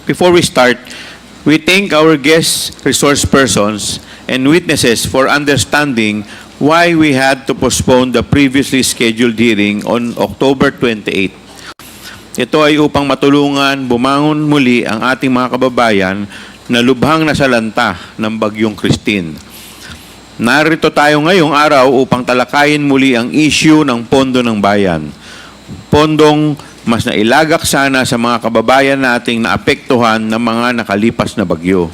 Before we start, we thank our guest resource persons and witnesses for understanding why we had to postpone the previously scheduled hearing on October 28. Ito ay upang matulungan bumangon muli ang ating mga kababayan na lubhang nasalanta ng Bagyong Christine. Narito tayo ngayong araw upang talakayin muli ang issue ng pondo ng bayan. Pondong mas nailagak sana sa mga kababayan nating naapektuhan ng mga nakalipas na bagyo.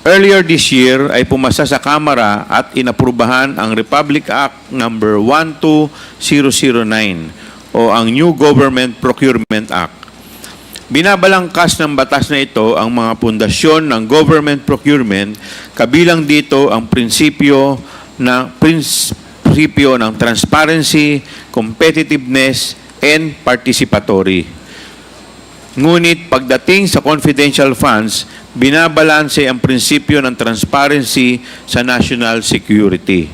Earlier this year ay pumasa sa Kamara at inaprubahan ang Republic Act No. 12009 o ang New Government Procurement Act. Binabalangkas ng batas na ito ang mga pundasyon ng government procurement, kabilang dito ang prinsipyo ng transparency, competitiveness, and participatory. Ngunit pagdating sa confidential funds, binabalanse ang prinsipyo ng transparency sa national security.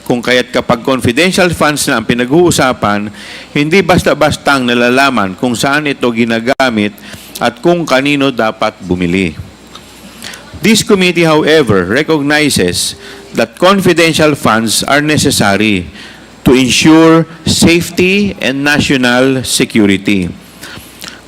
Kung kaya't kapag confidential funds na ang pinag-uusapan, hindi basta-bastang nalalaman kung saan ito ginagamit at kung kanino dapat bumili. This committee, however, recognizes that confidential funds are necessary to ensure safety and national security.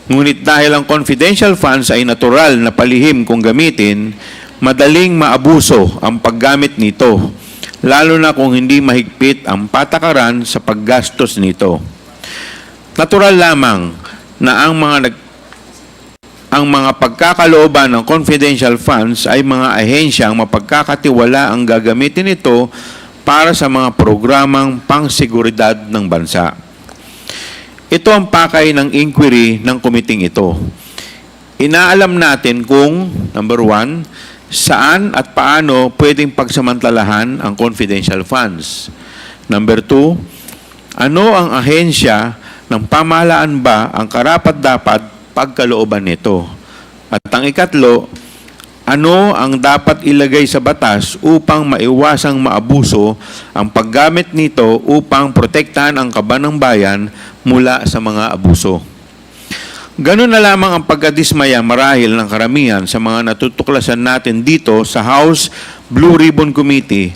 Ngunit dahil ang confidential funds ay natural na palihim kung gamitin, madaling maabuso ang paggamit nito, lalo na kung hindi mahigpit ang patakaran sa paggastos nito. Natural lamang na ang mga pagkakalooban ng confidential funds ay mga ahensyang mapagkakatiwala ang gagamitin nito para sa mga programang pangseguridad ng bansa. Ito ang pakay ng inquiry ng komiting ito. Inaalam natin kung, number 1, saan at paano pwedeng pagsamantalahan ang confidential funds. Number 2, ano ang ahensya ng pamahalaan ba ang karapat-dapat pagkalooban nito? At ang ikatlo, ano ang dapat ilagay sa batas upang maiwasang maabuso ang paggamit nito upang protektahan ang kaban ng bayan mula sa mga abuso? Ganun na lamang ang pagkadismaya marahil ng karamihan sa mga natutuklasan natin dito sa House Blue Ribbon Committee.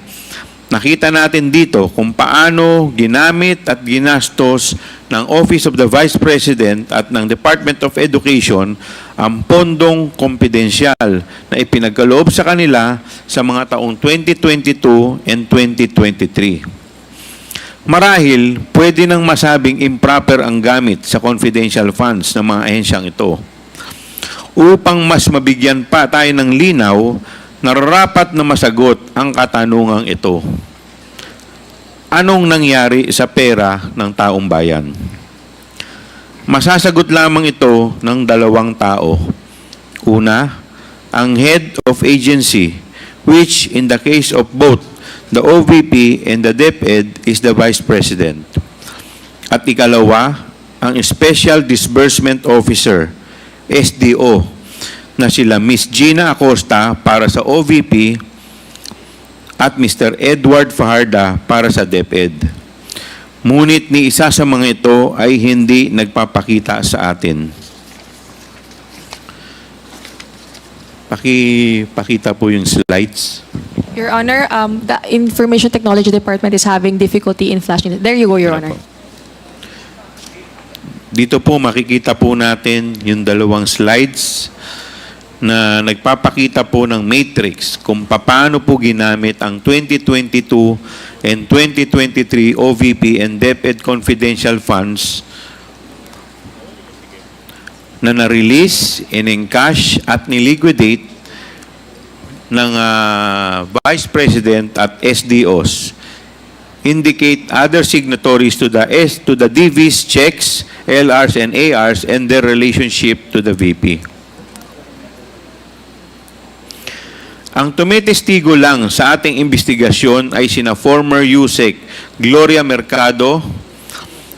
Nakita natin dito kung paano ginamit at ginastos ng Office of the Vice President at ng Department of Education ang pondong kompidensyal na ipinagkaloob sa kanila sa mga taong 2022 and 2023. Marahil, pwede nang masabing improper ang gamit sa confidential funds ng mga ahensyang ito. Upang mas mabigyan pa tayo ng linaw, nararapat na masagot ang katanungang ito. Anong nangyari sa pera ng taong bayan? Masasagot lamang ito ng dalawang tao. Una, ang head of agency, which in the case of both the OVP and the DepEd is the Vice President. At ikalawa, ang Special Disbursement Officer, SDO, na sila Miss Gina Acosta para sa OVP at Mr. Edward Fajarda para sa DepEd. Ngunit ni isa sa mga ito ay hindi nagpapakita sa atin. Pakita po yung slides. Your Honor, the Information Technology Department is having difficulty in flashing it. There you go, Your Honor. Dito po makikita po natin yung dalawang slides na nagpapakita po ng matrix kung paano po ginamit ang 2022 and 2023 OVP and DepEd confidential funds na na-release, in-encash at niliquidate ng Vice President at SDOs. Indicate other signatories to the DVs, checks, LRs and ARs and their relationship to the VP. Ang tumitestigo lang sa ating investigasyon ay sina former USEC Gloria Mercado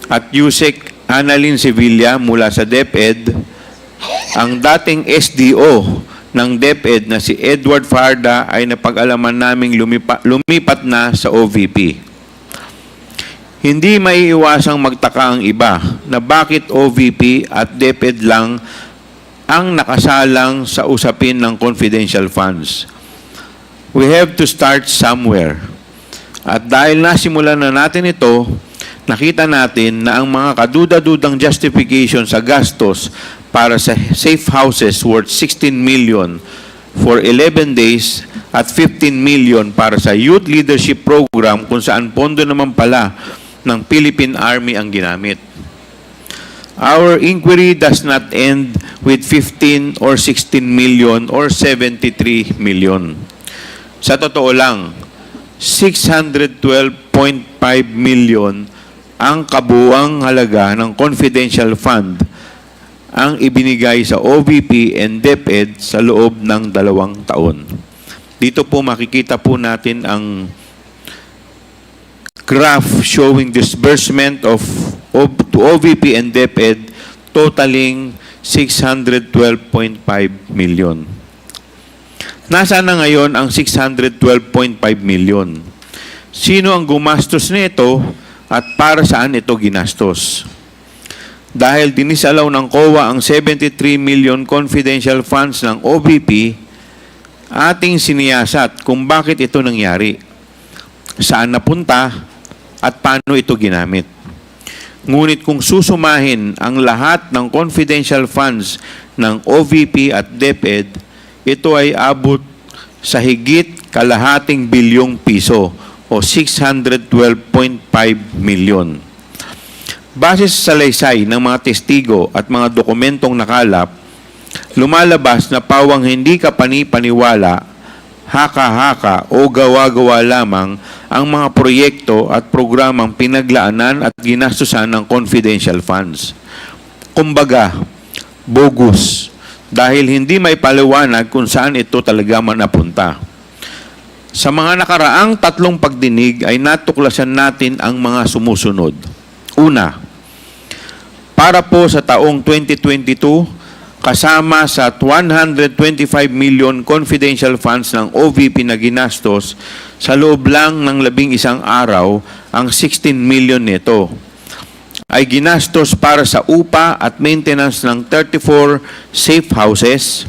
at USEC Annalyn Sevilla mula sa DepEd, ang dating SDO ng DepEd na si Edward Fajarda ay napag-alaman naming lumipat na sa OVP. Hindi maiiwasang magtaka ang iba na bakit OVP at DepEd lang ang nakasalang sa usapin ng confidential funds. We have to start somewhere. At dahil nasimulan na natin ito, nakita natin na ang mga kaduda-dudang justification sa gastos para sa safe houses worth 16 million for 11 days at 15 million para sa youth leadership program kung saan pondo naman pala ng Philippine Army ang ginamit. Our inquiry does not end with 15 or 16 million or 73 million. Sa totoo lang, 612.5 million ang kabuuang halaga ng confidential fund ang ibinigay sa OVP and DepEd sa loob ng 2 taon. Dito po makikita po natin ang graph showing disbursement to OVP and DepEd totaling 612.5 million. Nasaan na ngayon ang 612.5 million? Sino ang gumastos nito at para saan ito ginastos? Dahil dinisalaw ng COA ang 73 million confidential funds ng OVP, ating siniyasat kung bakit ito nangyari, saan napunta at paano ito ginamit. Ngunit kung susumahin ang lahat ng confidential funds ng OVP at DepEd, ito ay abot sa higit kalahating bilyong piso o 612.5 million. Base sa salaysay ng mga testigo at mga dokumentong nakalap, lumalabas na pawang hindi ka panipaniwala, haka-haka o gawa-gawa lamang ang mga proyekto at programang pinaglaanan at ginastusan ng confidential funds. Kumbaga, bogus, dahil hindi may paliwanag kung saan ito talaga napunta. Sa mga nakaraang 3 pagdinig ay natuklasan natin ang mga sumusunod. Una, para po sa taong 2022, kasama sa 125 million confidential funds ng OVP na ginastos, sa loob lang ng 11 araw, ang 16 million nito ay ginastos para sa upa at maintenance ng 34 safe houses.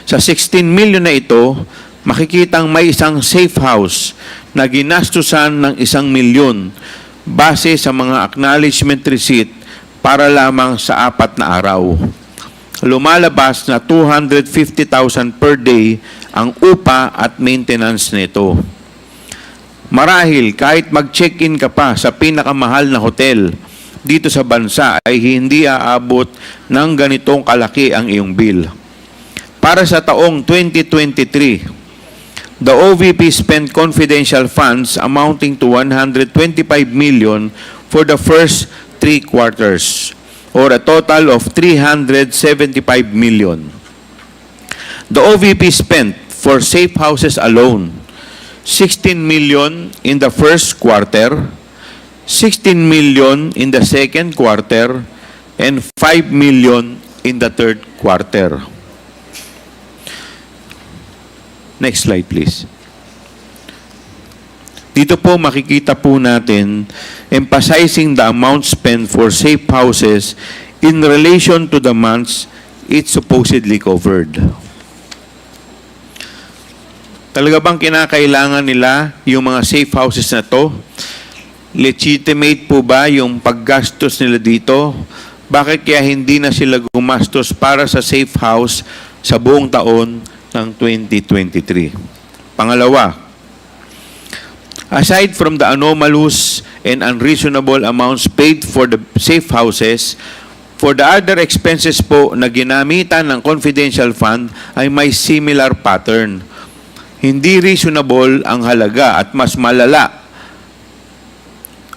Sa 16 million na ito, makikitang may isang safe house na ginastusan ng 1 milyon base sa mga acknowledgement receipt para lamang sa 4 na araw. Lumalabas na 250,000 per day ang upa at maintenance nito. Marahil kahit mag-check-in ka pa sa pinakamahal na hotel dito sa bansa ay hindi aabot ng ganitong kalaki ang iyong bill. Para sa taong 2023, the OVP spent confidential funds amounting to 125 million for the first 3 quarters, or a total of 375 million. The OVP spent for safe houses alone 16 million in the first quarter, 16 million in the second quarter, and 5 million in the third quarter. Next slide, please. Dito po makikita po natin emphasizing the amount spent for safe houses in relation to the months it supposedly covered. Talaga bang kinakailangan nila yung mga safe houses na to? Legitimate po ba yung paggastos nila dito? Bakit kaya hindi na sila gumastos para sa safe house sa buong taon ng 2023? Pangalawa, aside from the anomalous and unreasonable amounts paid for the safe houses, for the other expenses po na ginamitan ng confidential fund ay may similar pattern. Hindi reasonable ang halaga at mas malala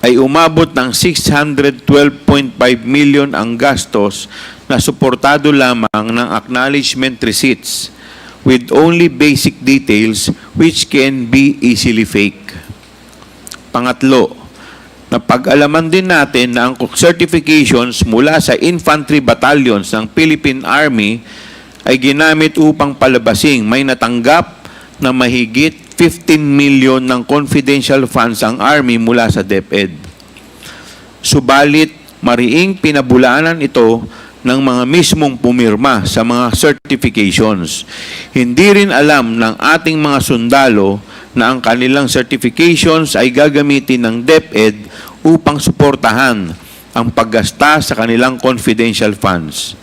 ay umabot ng 612.5 million ang gastos na suportado lamang ng acknowledgement receipts with only basic details which can be easily fake. Pangatlo, napag-alaman din natin na ang certifications mula sa infantry battalions ng Philippine Army ay ginamit upang palabasing may natanggap na mahigit 15 million ng confidential funds ang Army mula sa DepEd. Subalit, mariing pinabulaanan ito ng mga mismong pumirma sa mga certifications. Hindi rin alam ng ating mga sundalo na ang kanilang certifications ay gagamitin ng DepEd upang suportahan ang paggasta sa kanilang confidential funds.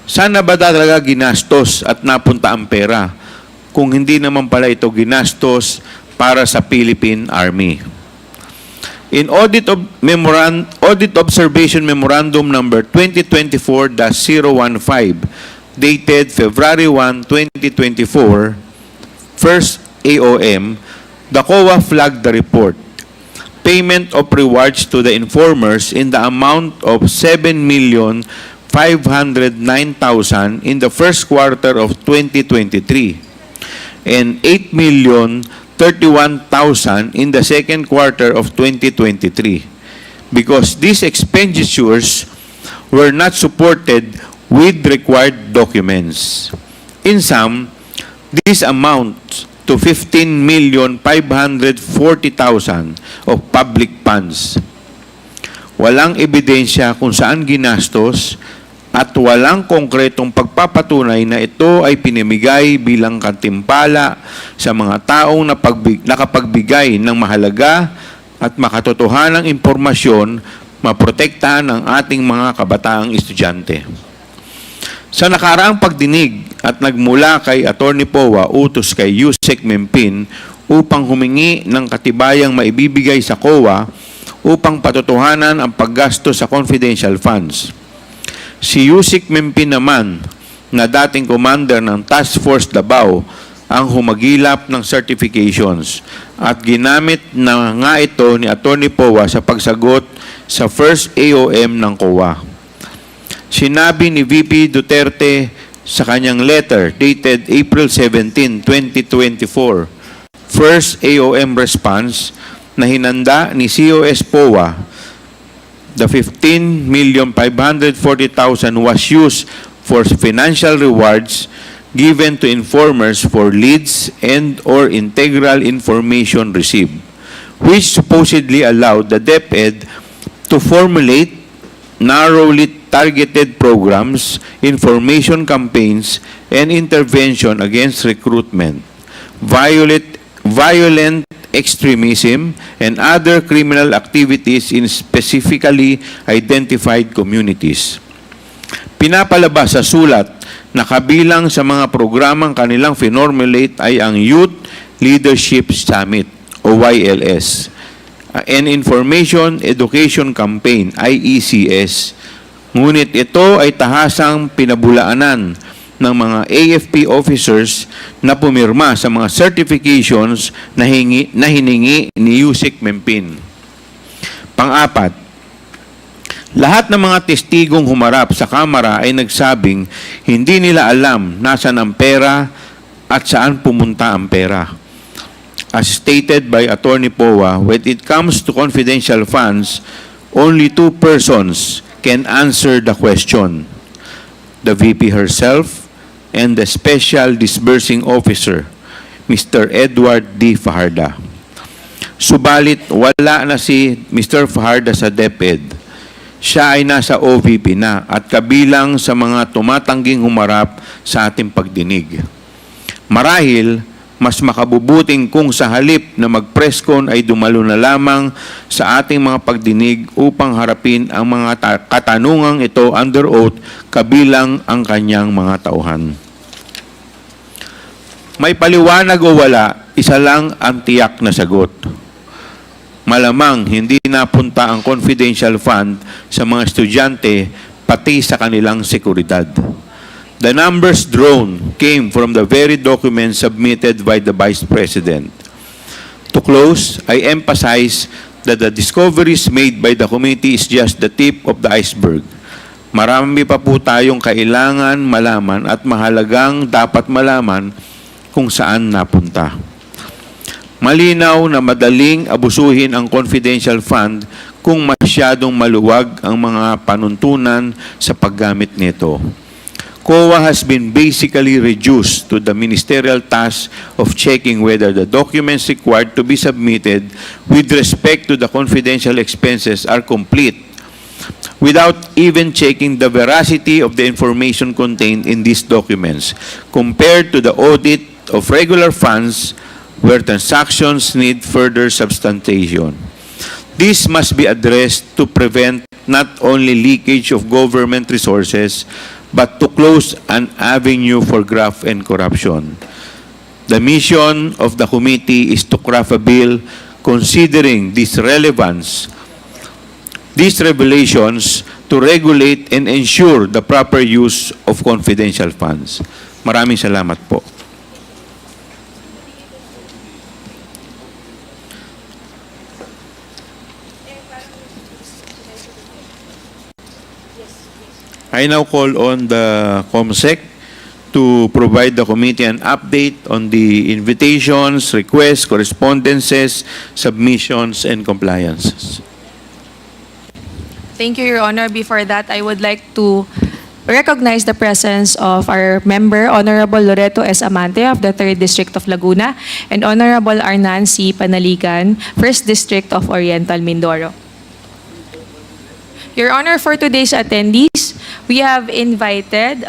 Sana ba talaga ginastos at napunta ang pera kung hindi naman pala ito ginastos para sa Philippine Army? In Audit Observation Memorandum number 2024-015 dated February 1, 2024, first AOM, the COA flagged the report. Payment of rewards to the informers in the amount of 7,509,000 in the first quarter of 2023 and 8,031,000 in the second quarter of 2023 because these expenditures were not supported with required documents. In sum, this amounts to 15,540,000 of public funds. Walang ebidensya kung saan ginastos at walang konkretong pagpapatunay na ito ay pinamigay bilang kantimpala sa mga taong nakapagbigay ng mahalaga at makatotohanang impormasyon maprotektahan ang ating mga kabataang estudyante. Sa nakaraang pagdinig at nagmula kay Atty. Powa utos kay Yusek Mempin upang humingi ng katibayang maibibigay sa COA upang patotohanan ang paggasto sa confidential funds. Si Yusek Mempin naman, na dating commander ng Task Force Davao, ang humagilap ng certifications at ginamit na nga ito ni Atty. Powa sa pagsagot sa first AOM ng COA. Sinabi ni VP Duterte sa kanyang letter dated April 17, 2024, first AOM response na hinanda ni COS Powa, the 15,540,000 was used for financial rewards given to informers for leads and or integral information received, which supposedly allowed the DepEd to formulate narrowly targeted programs, information campaigns, and intervention against recruitment, violent extremism, and other criminal activities in specifically identified communities. Pinapalabas sa sulat na kabilang sa mga programang kanilang finormulate ay ang Youth Leadership Summit o YLS, and Information Education Campaign, IECS. Ngunit ito ay tahasang pinabulaanan ng mga AFP officers na pumirma sa mga certifications na hiningi ni Yusek Mempin. Pang-apat, lahat ng mga testigong humarap sa kamera ay nagsabing hindi nila alam nasaan ang pera at saan pumunta ang pera. As stated by Atty. Powa, when it comes to confidential funds, only two persons can answer the question: the VP herself and the Special Disbursing Officer, Mr. Edward D. Fajarda. Subalit, wala na si Mr. Fajarda sa DepEd. Siya ay nasa OVP na at kabilang sa mga tumatangging humarap sa ating pagdinig. Marahil, mas makabubuting kung sa halip na mag-presscon ay dumalo na lamang sa ating mga pagdinig upang harapin ang mga katanungang ito under oath kabilang ang kanyang mga tauhan. May paliwanag o wala, isa lang ang tiyak na sagot. Malamang hindi napunta ang confidential fund sa mga estudyante pati sa kanilang seguridad. The numbers drawn came from the very documents submitted by the Vice President. To close, I emphasize that the discoveries made by the committee is just the tip of the iceberg. Marami pa po tayong kailangan malaman at mahalagang dapat malaman kung saan napunta. Malinaw na madaling abusuhin ang confidential fund kung masyadong maluwag ang mga panuntunan sa paggamit nito. COA has been basically reduced to the ministerial task of checking whether the documents required to be submitted with respect to the confidential expenses are complete, without even checking the veracity of the information contained in these documents, compared to the audit of regular funds where transactions need further substantiation. This must be addressed to prevent not only leakage of government resources, but to close an avenue for graft and corruption. The mission of the committee is to craft a bill considering this relevance, these revelations to regulate and ensure the proper use of confidential funds. Maraming salamat po. I now call on the COMSEC to provide the committee an update on the invitations, requests, correspondences, submissions, and compliances. Thank you, Your Honor. Before that, I would like to recognize the presence of our member, Honorable Loreto S. Amante of the 3rd District of Laguna, and Honorable Arnan C. Panaligan, 1st District of Oriental Mindoro. Your Honor, for today's attendees, we have invited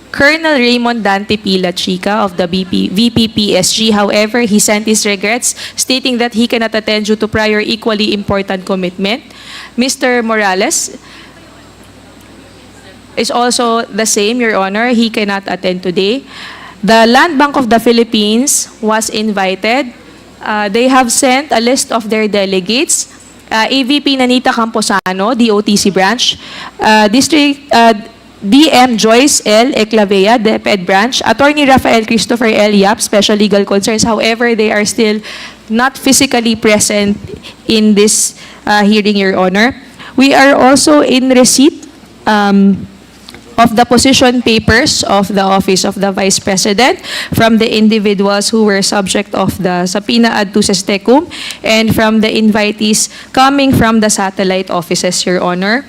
Colonel Raymond Dante Pila Chica of the VPPSG. However, he sent his regrets, stating that he cannot attend due to prior equally important commitment. Mr. Morales is also the same, Your Honor. He cannot attend today. The Land Bank of the Philippines was invited. They have sent a list of their delegates. AVP Nanita Camposano, DOTC branch, DM Joyce L. Eclavea, DepEd branch, Attorney Rafael Christopher L. Yap, Special Legal Concerns. However, they are still not physically present in this hearing, Your Honor. We are also in receipt of the position papers of the Office of the Vice President from the individuals who were subject of the subpoena ad duces tecum and from the invitees coming from the satellite offices, Your Honor.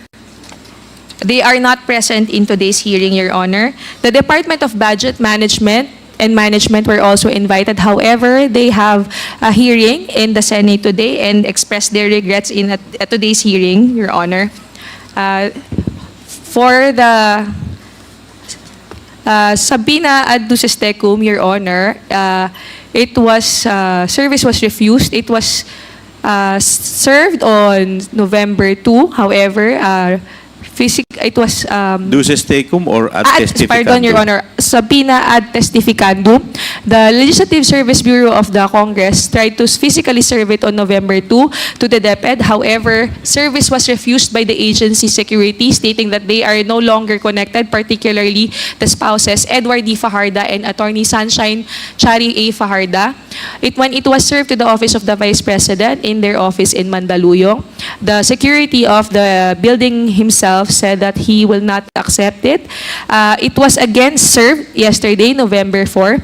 They are not present in today's hearing, Your Honor. The Department of Budget Management and Management were also invited. However, they have a hearing in the Senate today and expressed their regrets in at today's hearing, Your Honor. For the subpoena ad duces tecum, Your Honor, it was service was refused. It was served on November 2. However, it was Duces tecum or ad testificandum? Pardon, Your Honor. Subpoena ad testificandum. The Legislative Service Bureau of the Congress tried to physically serve it on November 2 to the DepEd. However, service was refused by the agency security, stating that they are no longer connected, particularly the spouses, Edward D. Fajarda and Attorney Sunshine Chari A. Fajarda. When it was served to the Office of the Vice President in their office in Mandaluyong, the security of the building himself said that he will not accept it. It was again served yesterday, November 4,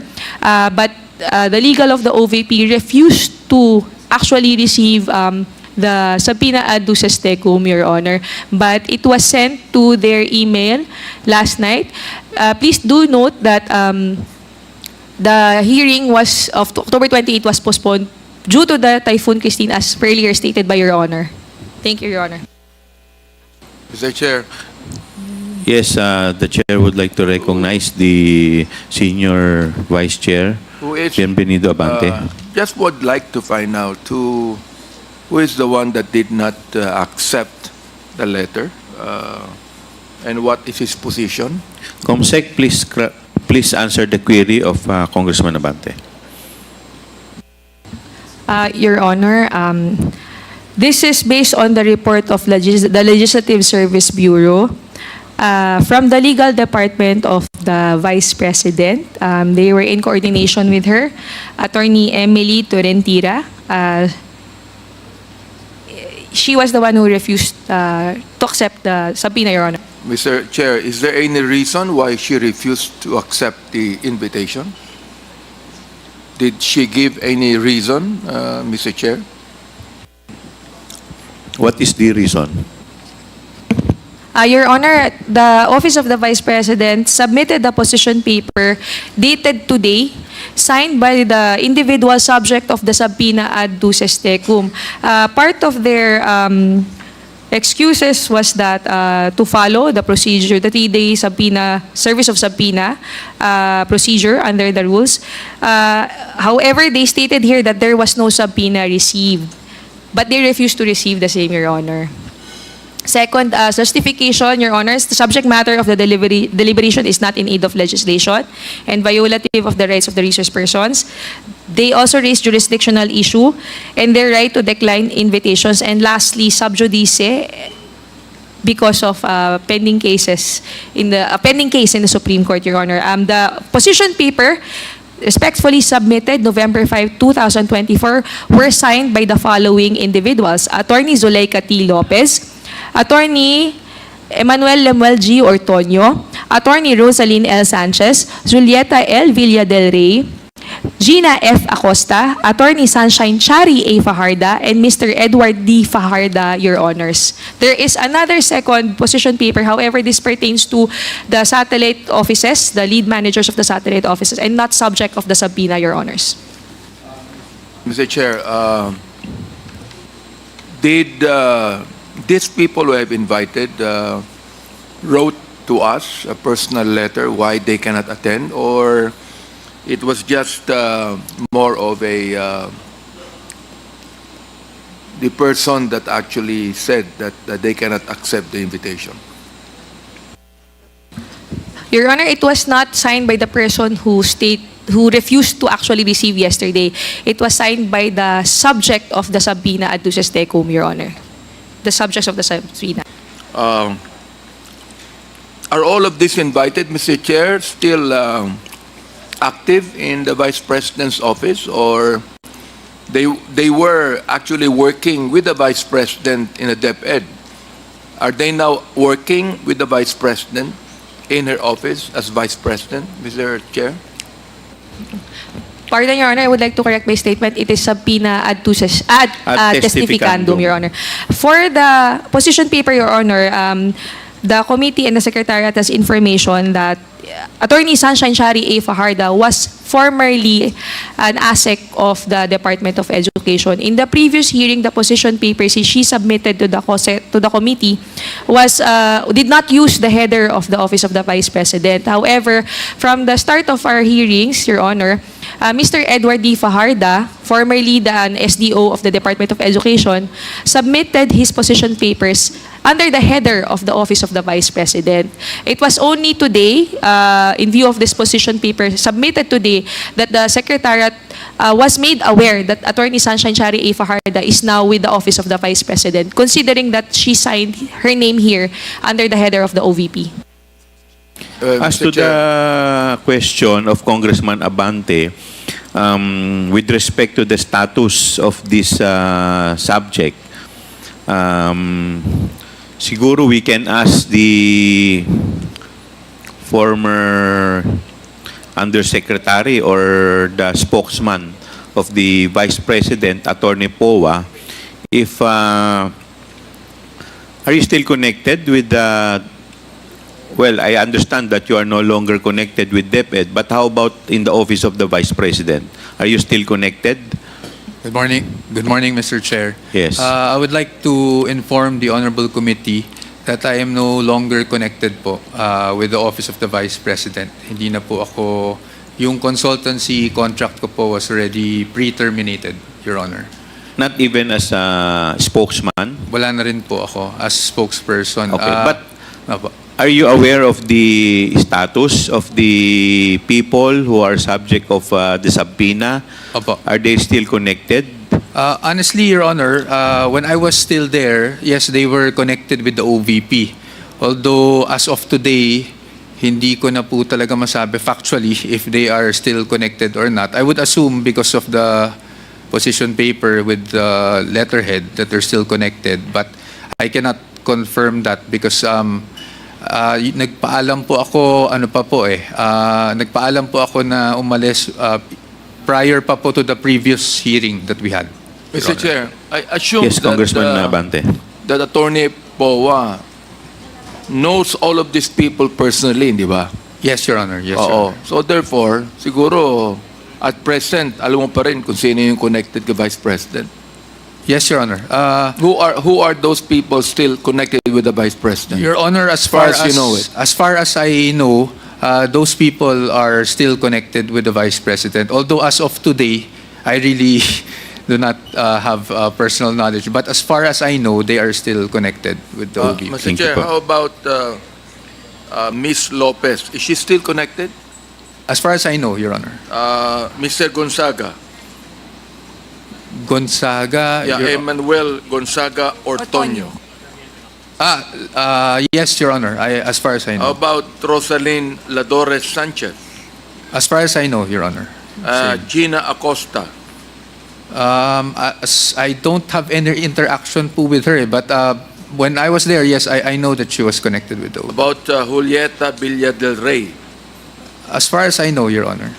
but the legal of the OVP refused to actually receive the subpoena ad duces tecum, Your Honor, but it was sent to their email last night. Please do note that the hearing was of October 28 was postponed due to the Typhoon Christine, as earlier stated by Your Honor. Thank you, Your Honor. Mr. Chair, Yes, the chair would like to recognize the senior vice chair, who is, Bienvenido Abante. just would like to find out who is the one that did not accept the letter and what is his position? COMSEC, please answer the query of Congressman Abante. Your Honor, this is based on the report of the Legislative Service Bureau. From the legal department of the Vice President, they were in coordination with her, Attorney Emily Torrentira. She was the one who refused to accept the subpoena, Your Honor. Mr. Chair, is there any reason why she refused to accept the invitation? Did she give any reason, Mr. Chair? What is the reason? Your Honor, the Office of the Vice President submitted the position paper dated today, signed by the individual subject of the subpoena ad duces tecum. Part of their excuses was that to follow the procedure, the 3-day subpoena, service of subpoena procedure under the rules. However, they stated here that there was no subpoena received, but they refused to receive the same, Your Honor. Second, justification, Your Honors, the subject matter of the deliberation is not in aid of legislation and violative of the rights of the resource persons. They also raise jurisdictional issue and their right to decline invitations. And lastly, sub judice because of pending cases in the pending case in the Supreme Court, Your Honor. The position paper respectfully submitted November 5, 2024 were signed by the following individuals: Attorney Zuleika T. Lopez, Attorney Emmanuel Lemuel G. Ortonio, Attorney Rosaline L. Sanchez, Julieta L. Villa del Rey, Gina F. Acosta, Attorney Sunshine Chari A. Fajarda, and Mr. Edward D. Fajarda, Your Honors. There is another second position paper, however, this pertains to the satellite offices, the lead managers of the satellite offices, and not subject of the subpoena, Your Honors. Mr. Chair, did these people who have invited wrote to us a personal letter why they cannot attend, or it was just more of a the person that actually said that they cannot accept the invitation? Your Honor, it was not signed by the person who refused to actually receive yesterday. It was signed by the subject of the subpoena ad duces tecum, Your Honor. The subjects of the subpoena. Are all of these invited, Mr. Chair, still active in the Vice President's office, or they were actually working with the Vice President in a DepEd? Are they now working with the Vice President in her office as Vice President, Mr. Chair? Pardon, Your Honor, I would like to correct my statement. It is subpoena ad duces ad testificandum, Your Honor. For the position paper, Your Honor, the committee and the secretariat has information that Attorney Sunshine Chari A. Fajarda was formerly an ASEC of the Department of Education. In the previous hearing, the position papers she submitted to the committee was did not use the header of the Office of the Vice President. However, from the start of our hearings, Your Honor, Mr. Edward D. Fajarda, formerly an SDO of the Department of Education, submitted his position papers under the header of the Office of the Vice President. It was only today, in view of this position paper submitted today, that the Secretariat was made aware that Attorney Sunshine Chari A. Fajarda is now with the Office of the Vice President, considering that she signed her name here under the header of the OVP. As to the question of Congressman Abante, with respect to the status of this subject, siguro we can ask the former undersecretary or the spokesman of the Vice President, Attorney Powa, if are you still connected with the... Well, I understand that you are no longer connected with DepEd, but how about in the Office of the Vice President? Are you still connected? Good morning. Good morning, Mr. Chair. Yes. I would like to inform the Honorable Committee that I am no longer connected po with the Office of the Vice President. Hindi na po ako, yung consultancy contract ko po was already pre-terminated, Your Honor. Not even as a spokesman? Wala na rin po ako as spokesperson. Okay, but Opo. are you aware of the status of the people who are subject of the subpoena? Opo. Are they still connected? Honestly, Your Honor, when I was still there, yes, they were connected with the OVP. Although, as of today, hindi ko na po talaga masabi factually if they are still connected or not. I would assume because of the position paper with the letterhead that they're still connected. But I cannot confirm that because nagpaalam po ako, nagpaalam po ako na umalis prior pa po to the previous hearing that we had. Mr. Chair, I assume Yes, Congressman Abante. that Attorney Powa knows all of these people personally, di ba? Yes, Your Honor. Yes, Your Oo. Honor. So therefore, siguro at present, alam mo pa rin kung sino yung connected kay Vice President. Yes, Your Honor. Who are those people still connected with the Vice President? Your Honor, as far far as you know it. as far as I know, those people are still connected with the Vice President. Although as of today, I really do not have personal knowledge. But as far as I know, they are still connected with the OVP. Mr. Thank you Chair, po. how about Ms. Lopez? Is she still connected? As far as I know, Your Honor. Mr. Gonzaga? Gonzaga. Yeah, Emmanuel Gonzaga Ortonio. Yes, Your Honor. As far as I How know. about Rosalyn Ladores Sanchez? As far as I know, Your Honor. Same. Gina Acosta? I don't have any interaction po with her, but when I was there, yes, I know that she was connected with those. About Julieta Villa del Rey? As far as I know, Your Honor.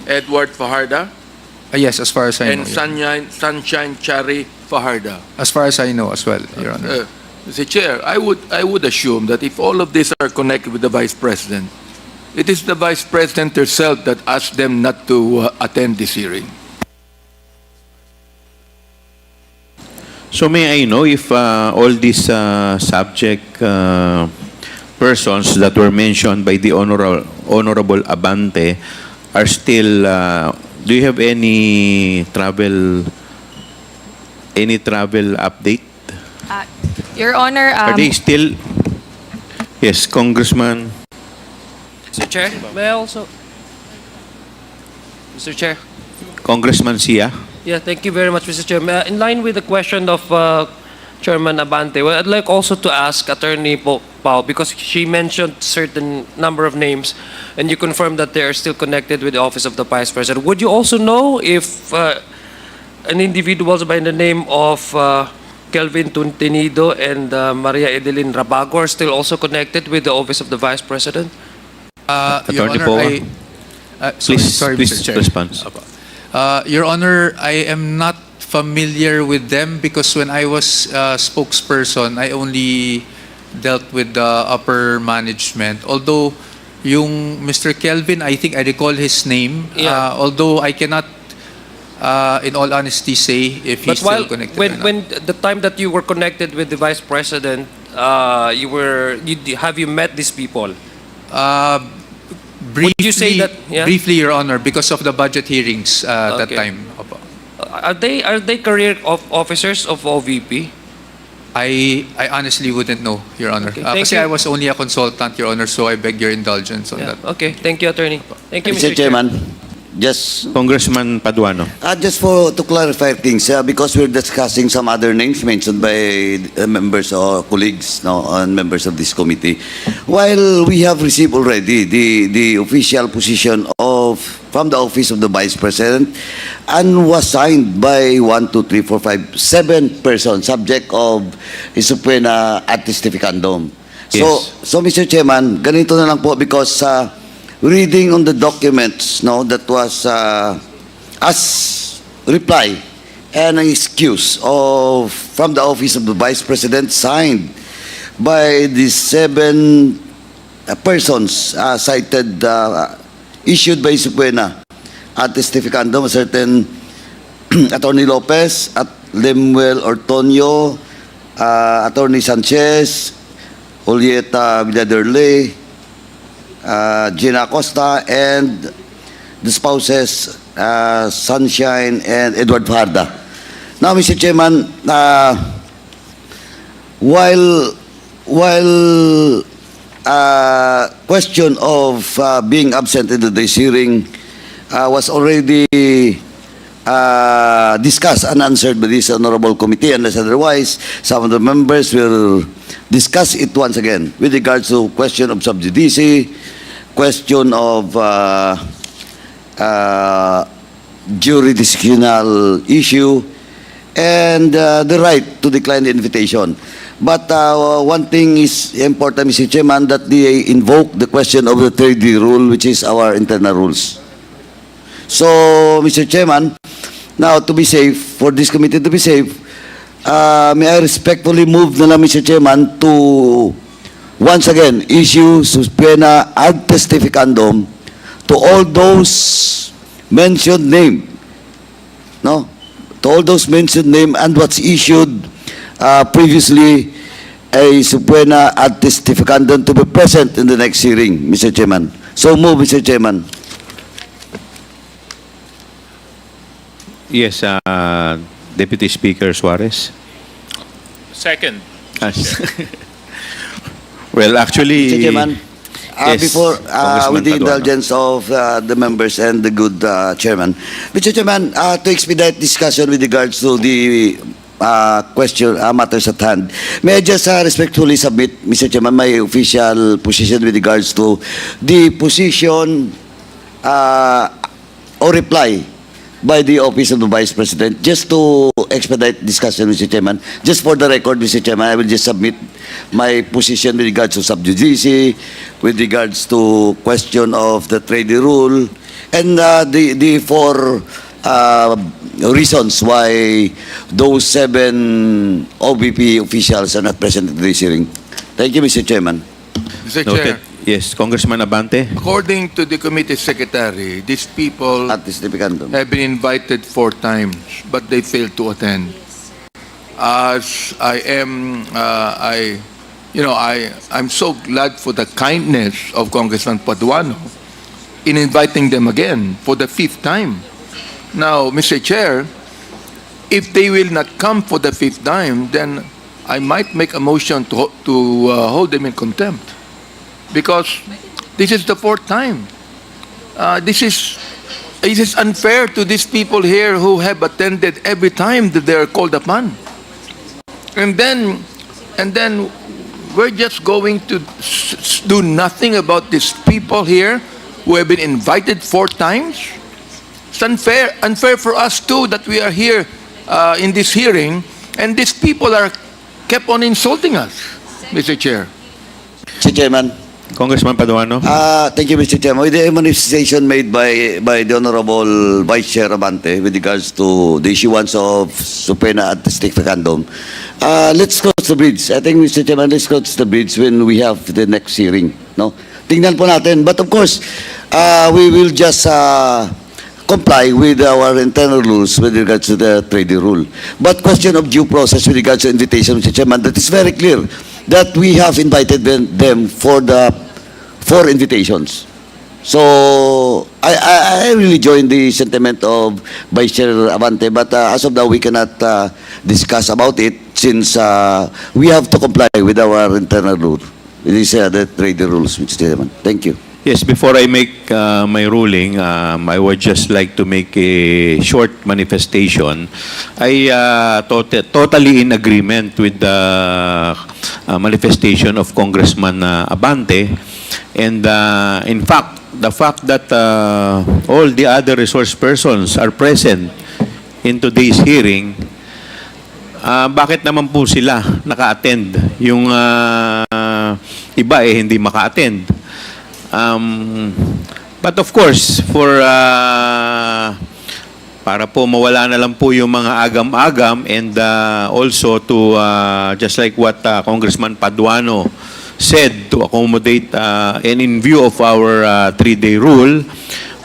Edward Fajarda? Yes, as far as I know. And Your Honor. Sunshine Chari Fajarda? As far as I know as well, Your Honor. Mr. Chair, I would assume that if all of these are connected with the Vice President, it is the Vice President herself that asked them not to attend this hearing. So may I know if all these subject persons that were mentioned by the Honorable Abante are still, do you have any travel update? Your Honor, Are they still? Yes, Congressman. Mr. Chair, may I also? Mr. Chair. Congressman Sia. Yeah, thank you very much, Mr. Chair. In line with the question of Chairman Abante, well, I'd like also to ask Attorney Pao, because she mentioned certain number of names, and you confirmed that they are still connected with the Office of the Vice President. Would you also know if an individual by the name of Kelvin Tuntinido and Maria Edeline Rabago are still also connected with the Office of the Vice President? Your Attorney Honor, Poa. Please Mr. Chair. respond. Your Honor, I am not familiar with them because when I was spokesperson, I only dealt with the upper management. Although yung Mr. Kelvin, I think I recall his name. Yeah. Although I cannot, in all honesty, say if he's still connected or not. When the time that you were connected with the Vice President, have you met these people? Briefly, you say that- yeah? Briefly, Your Honor, because of the budget hearings that Okay. time. Opo. Are they career officers of OVP? I honestly wouldn't know, Your Honor. Okay, thank Kasi you. I was only a consultant, Your Honor, so I beg your indulgence on Yeah. that. Okay, thank you, Attorney. Thank you, Mr. Mr. Chair. Chairman, just Congressman Paduano. just to clarify things, because we're discussing some other names mentioned by members or colleagues, no, and members of this committee. While we have received already the official position from the Office of the Vice President and was signed by 7 persons, subject of isupena at testificandum. Yes. So Mr. Chairman, ganito na lang po because reading on the documents, no, that was as reply and an excuse from the Office of the Vice President signed by the 7 persons cited, issued by Supuena at testificandum, a certain Attorney Lopez, at Lemuel Ortonio, Attorney Sanchez, Julieta Villaderle, Gina Acosta, and the spouses Sunshine and Edward Farda. Now, Mr. Chairman, while question of being absent in today's hearing was already discussed and answered by this honorable committee, unless otherwise, some of the members will discuss it once again with regards to question of sub judice, question of jurisdictional issue, and the right to decline the invitation. But one thing is important, Mr. Chairman, that they invoke the question of the 3D rule, which is our internal rules. So, Mr. Chairman, now to be safe, for this committee to be safe, may I respectfully move na lang, Mr. Chairman, to once again issue subpoena ad testificandum to all those mentioned name, no? To all those mentioned name and what's issued previously a subpoena ad testificandum to be present in the next hearing, Mr. Chairman. So move, Mr. Chairman. Yes, Deputy Speaker Suarez. Second. Well, actually, Mr. Chairman, yes, before, Congressman with the Paduano. indulgence of the members and the good chairman, Mr. Chairman, to expedite discussion with regards to the question, matters at hand, may I just respectfully submit, Mr. Chairman, my official position with regards to the position or reply by the Office of the Vice President, just to expedite discussion, Mr. Chairman. Just for the record, Mr. Chairman, I will just submit my position with regards to sub judice, with regards to question of the trade rule, and the four reasons why those 7 OVP officials are not present at this hearing. Thank you, Mr. Chairman. Mr. Chair, Noted. Yes, Congressman Abante. according to the committee secretary, these people At this Tipicandum. have been invited 4 times, but they failed to attend. As I am, I'm so glad for the kindness of Congressman Paduano in inviting them again for the 5th time. Now, Mr. Chair, if they will not come for the 5th time, then I might make a motion to hold them in contempt. Because this is the 4th time. This is unfair to these people here who have attended every time that they are called upon. And then we're just going to do nothing about these people here who have been invited 4 times. It's unfair for us too that we are here in this hearing, and these people are kept on insulting us, Mr. Chair. Mr. Chairman. Congressman Paduano. Thank you, Mr. Chairman. With the manifestation made by the Honorable Vice Chair Abante with regards to the issuance of subpoena ad testificandum, let's cross the bridge. I think, Mr. Chairman, let's cross the bridge when we have the next hearing. No? Tingnan po natin. But of course, we will just comply with our internal rules with regards to the trade rule. But question of due process with regards to invitation, Mr. Chairman, that is very clear that we have invited them for the 4 invitations. So I really join the sentiment of Vice Chair Abante, but as of now we cannot discuss about it since we have to comply with our internal rule. It is the trade rules, Mr. Chairman. Thank you. Yes, before I make my ruling, I would just like to make a short manifestation. I totally in agreement with the manifestation of Congressman Abante, and in fact, the fact that all the other resource persons are present in today's hearing, bakit naman po sila naka-attend? Yung iba hindi maka-attend. But of course, para po mawala na lang po yung mga agam-agam, and also to just like what Congressman Paduano said, to accommodate and in view of our 3-day rule,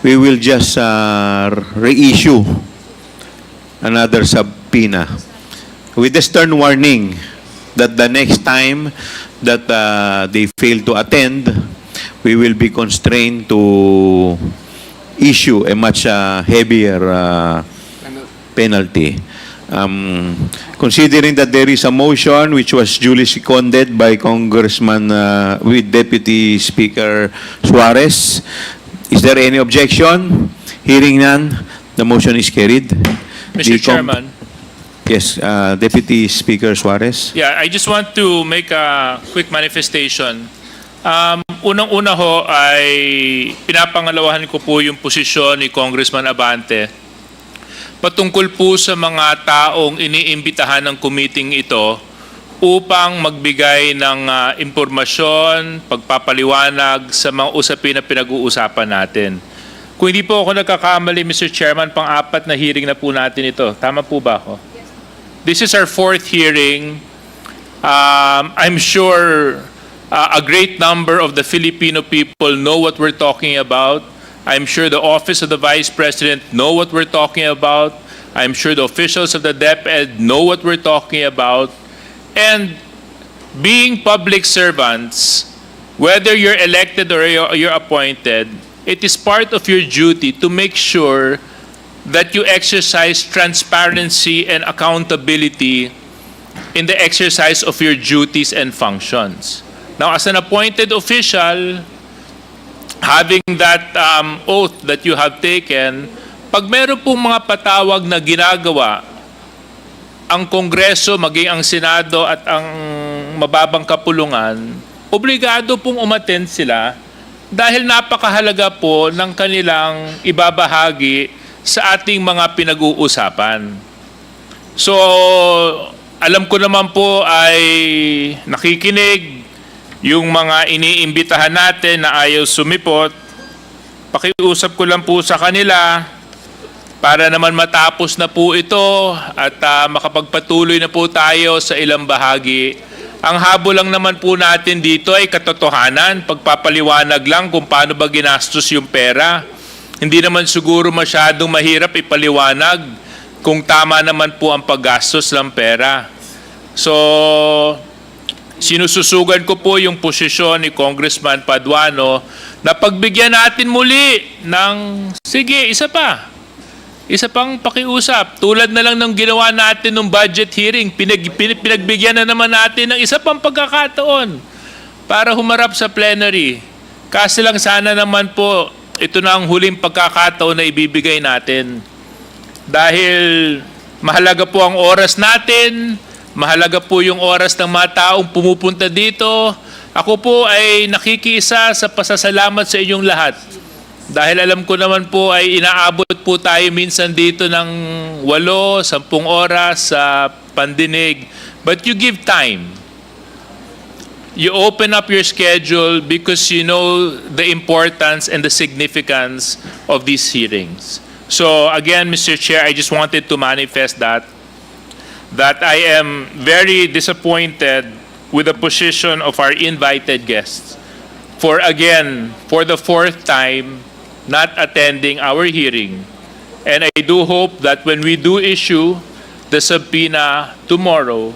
we will just reissue another subpoena with the stern warning that the next time that they fail to attend, we will be constrained to issue a much heavier penalty. Considering that there is a motion which was duly seconded by Congressman with Deputy Speaker Suarez, is there any objection? Hearing none, the motion is carried. Mr. Chairman. Yes, Deputy Speaker Suarez. Yeah, I just want to make a quick manifestation. Unang-una ho ay pinapangalawahan ko po yung posisyon ni Congressman Abante patungkol po sa mga taong iniimbitahan ng committee ito upang magbigay ng impormasyon, pagpapaliwanag sa mga usapin na pinag-uusapan natin. Kung hindi po ako nagkakamali, Mr. Chairman, pang-4 na hearing na po natin ito. Tama po ba ako? This is our 4th hearing. I'm sure a great number of the Filipino people know what we're talking about. I'm sure the Office of the Vice President know what we're talking about. I'm sure the officials of the DepEd know what we're talking about. And being public servants, whether you're elected or you're appointed, it is part of your duty to make sure that you exercise transparency and accountability in the exercise of your duties and functions. Now, as an appointed official, having that oath that you have taken, pag meron pong mga patawag na ginagawa, ang Kongreso, maging ang Senado at ang mababang kapulungan, obligado pong umattend sila dahil napakahalaga po ng kanilang ibabahagi sa ating mga pinag-uusapan. So, alam ko naman po ay nakikinig yung mga iniimbitahan natin na ayaw sumipot. Pakiusap ko lang po sa kanila para naman matapos na po ito at makapagpatuloy na po tayo sa ilang bahagi. Ang habol lang naman po natin dito ay katotohanan, pagpapaliwanag lang kung paano ba ginastos yung pera. Hindi naman siguro masyadong mahirap ipaliwanag kung tama naman po ang paggastos ng pera. So, sinususugan ko po yung posisyon ni Congressman Paduano na pagbigyan natin muli ng, sige, isa pang pakiusap. Tulad na lang ng ginawa natin ng budget hearing, pinagbigyan na naman natin ng isa pang pagkakataon para humarap sa plenary. Kasi lang sana naman po, ito na ang huling pagkakataon na ibibigay natin. Dahil mahalaga po ang oras natin, mahalaga po yung oras ng mga taong pumupunta dito. Ako po ay nakikiisa sa pasasalamat sa inyong lahat. Dahil alam ko naman po ay inaabot po tayo minsan dito ng 8-10 oras sa pandinig. But you give time. You open up your schedule because you know the importance and the significance of these hearings. So again, Mr. Chair, I just wanted to manifest that I am very disappointed with the position of our invited guests for the fourth time, not attending our hearing. And I do hope that when we do issue the subpoena tomorrow,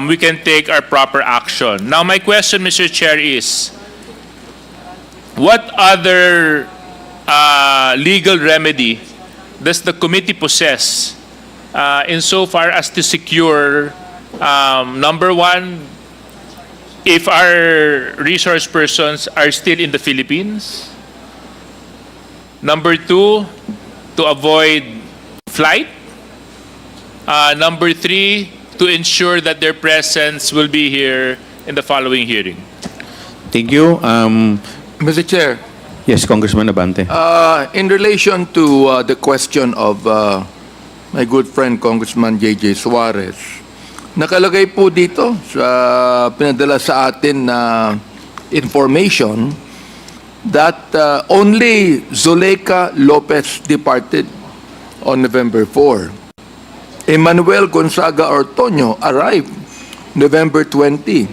we can take our proper action. Now, my question, Mr. Chair, is what other legal remedy does the committee possess insofar as to secure, number one, if our resource persons are still in the Philippines? Number two, to avoid flight. Number three, to ensure that their presence will be here in the following hearing. Thank you. Mr. Chair, Yes, Congressman Abante. in relation to the question of my good friend Congressman J.J. Suarez, nakalagay po dito sa pinadala sa atin na information that only Zuleika Lopez departed on November 4. Emmanuel Gonzaga Ortoño arrived November 20.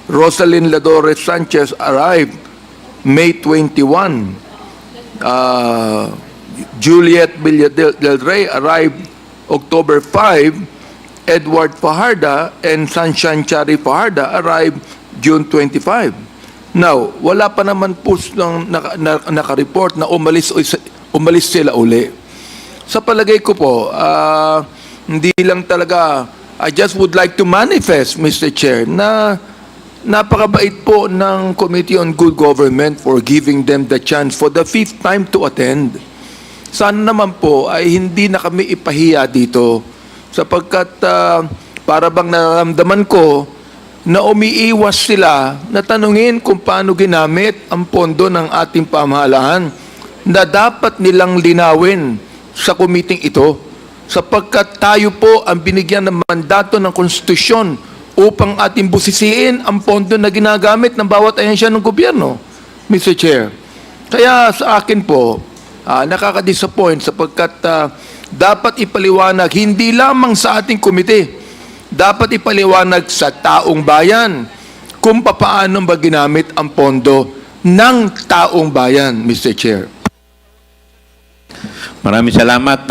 Rosalyn Ladores Sanchez arrived May 21. Juliet Villadel del Rey arrived October 5. Edward Fajarda and Sunshine Chari Fajarda arrived June 25. Now, wala pa naman po naka-report na umalis sila uli. Sa palagay ko po, hindi lang talaga, I just would like to manifest, Mr. Chair, na napakabait po ng Committee on Good Government for giving them the chance for the 5th time to attend. Sana naman po ay hindi na kami ipahiya dito sapagkat para bang nararamdaman ko na umiiwas sila na tanungin kung paano ginamit ang pondo ng ating pamahalaan na dapat nilang linawin sa committee ito sapagkat tayo po ang binigyan ng mandato ng konstitusyon upang ating busisiin ang pondo na ginagamit ng bawat ahensya ng gobyerno, Mr. Chair. Kaya sa akin po, nakaka-disappoint sapagkat dapat ipaliwanag hindi lamang sa ating komite, dapat ipaliwanag sa taong bayan kung paano ba ginamit ang pondo ng taong bayan, Mr. Chair. Maraming salamat.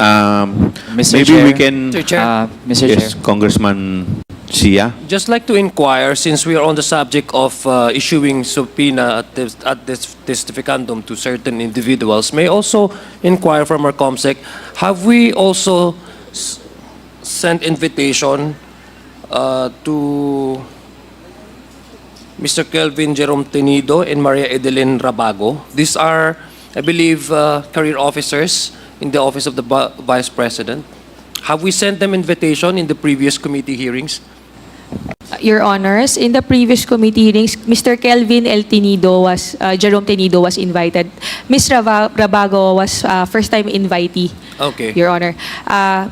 Mr. Maybe Chair. we can... Mr. Chair. Mr. Yes, Chair. Congressman Sia. Just like to inquire, since we are on the subject of issuing subpoena at this testificandum to certain individuals, may I also inquire from our COMSEC, have we also sent invitation to Mr. Kelvin Jerome Tenido and Maria Edelyn Rabago? These are, I believe, career officers in the office of the Vice President. Have we sent them invitation in the previous committee hearings? Your Honors, in the previous committee hearings, Mr. Kelvin Jerome Tenido was invited. Ms. Rabago was first-time invitee. Okay. Your Honor.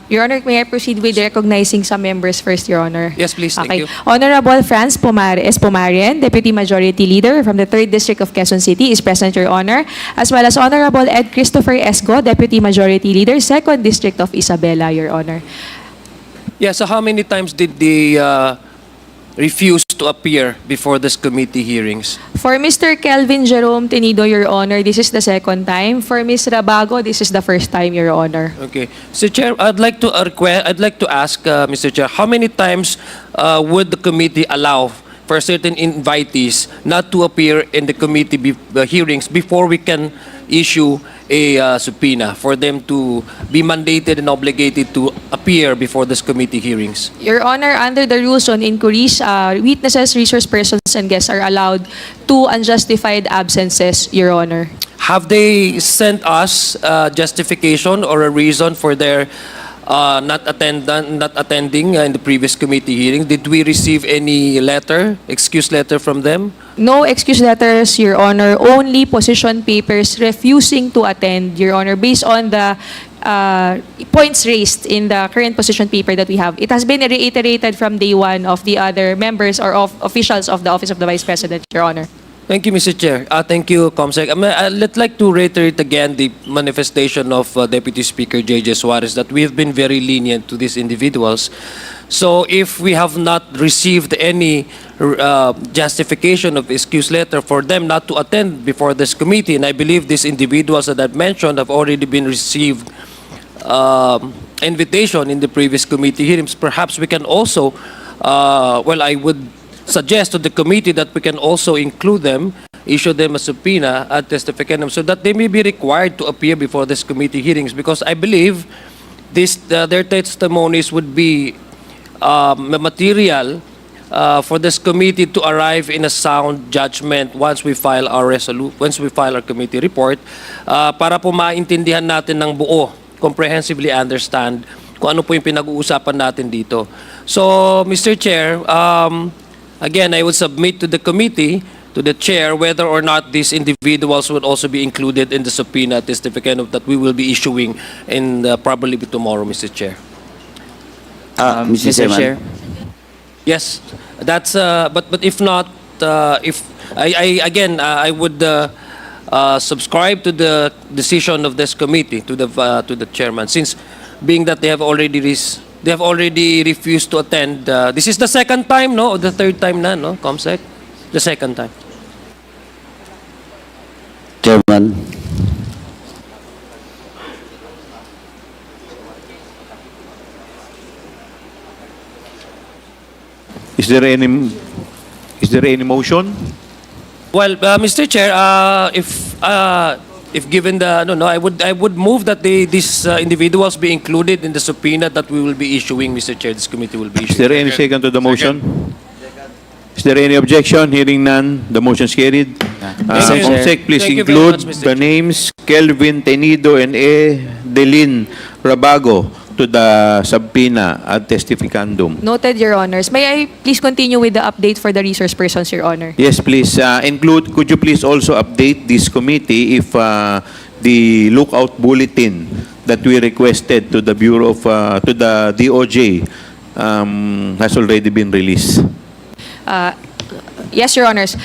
Your Honor, may I proceed with recognizing some members first, Your Honor? Yes, please. Thank you. Honorable Franz Pomarian, Deputy Majority Leader from the 3rd District of Quezon City, is present, Your Honor, as well as Honorable Ed Christopher Esgo, Deputy Majority Leader, 2nd District of Isabela, Your Honor. Yeah, so how many times did they refuse to appear before this committee hearings? For Mr. Kelvin Jerome Tenido, Your Honor, this is the second time. For Ms. Rabago, this is the first time, Your Honor. Okay. Mr. Chair, I'd like to ask, Mr. Chair, how many times would the committee allow for certain invitees not to appear in the committee hearings before we can issue a subpoena for them to be mandated and obligated to appear before this committee hearings? Your Honor, under the rules on inquiries, witnesses, resource persons, and guests are allowed 2 unjustified absences, Your Honor. Have they sent us justification or a reason for their not attending in the previous committee hearing? Did we receive any excuse letter from them? No excuse letters, Your Honor. Only position papers refusing to attend, Your Honor, based on the points raised in the current position paper that we have. It has been reiterated from day one of the other members or of officials of the Office of the Vice President, Your Honor. Thank you, Mr. Chair. Thank you, COMSEC. I'd like to reiterate again the manifestation of Deputy Speaker J.J. Suarez that we have been very lenient to these individuals. So if we have not received any justification of excuse letter for them not to attend before this committee, and I believe these individuals that I've mentioned have already been received invitation in the previous committee hearings, perhaps we can also, I would suggest to the committee that we can also include them, issue them a subpoena at testificandum so that they may be required to appear before this committee hearings, because I believe their testimonies would be material for this committee to arrive in a sound judgment once we file our committee report, para po maintindihan natin ng buo, comprehensively understand kung ano po yung pinag-uusapan natin dito. So, Mr. Chair, again, I would submit to the committee, to the chair, whether or not these individuals would also be included in the subpoena testificandum that we will be issuing in probably tomorrow, Mr. Chair. Mr. Chair. Yes, that's. But if not, if I would subscribe to the decision of this committee, to the chairman, since being that they have already refused to attend. This is the second time, no? Or the third time na, no? COMSEC? The second time. Chairman. Is there any motion? Well, Mr. Chair, if given the I would move that these individuals be included in the subpoena that we will be issuing, Mr. Chair. This committee will be Is issuing. there any second to the motion? Is there any objection? Hearing none, the motion is carried. Thank you. COMSEC, please Thank you very include much, Mr. the Chair. names Kelvin Tenido and Edelyn Rabago to the subpoena at testificandum. Noted, Your Honors. May I please continue with the update for the resource persons, Your Honor? Yes, please could you please also update this committee if the lookout bulletin that we requested to the Bureau of, to the DOJ has already been released? Yes, Your Honors.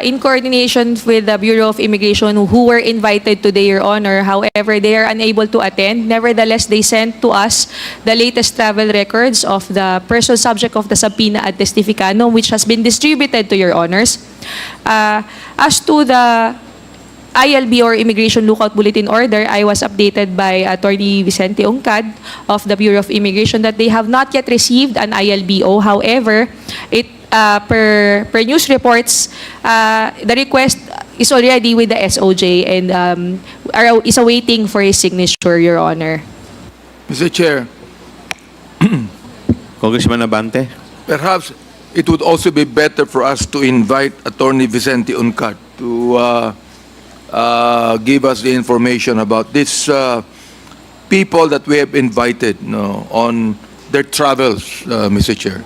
In coordination with the Bureau of Immigration who were invited today, Your Honor, however, they are unable to attend. Nevertheless, they sent to us the latest travel records of the person subject of the subpoena ad testificandum, which has been distributed to Your Honors. As to the ILB or Immigration Lookout Bulletin Order, I was updated by Attorney Vicente Ongcad of the Bureau of Immigration that they have not yet received an ILBO. However, per news reports, the request is already with the SOJ and is awaiting for his signature, Your Honor. Mr. Chair, Congressman Abante. perhaps it would also be better for us to invite Attorney Vicente Uncat to give us the information about these people that we have invited, on their travels, Mr. Chair.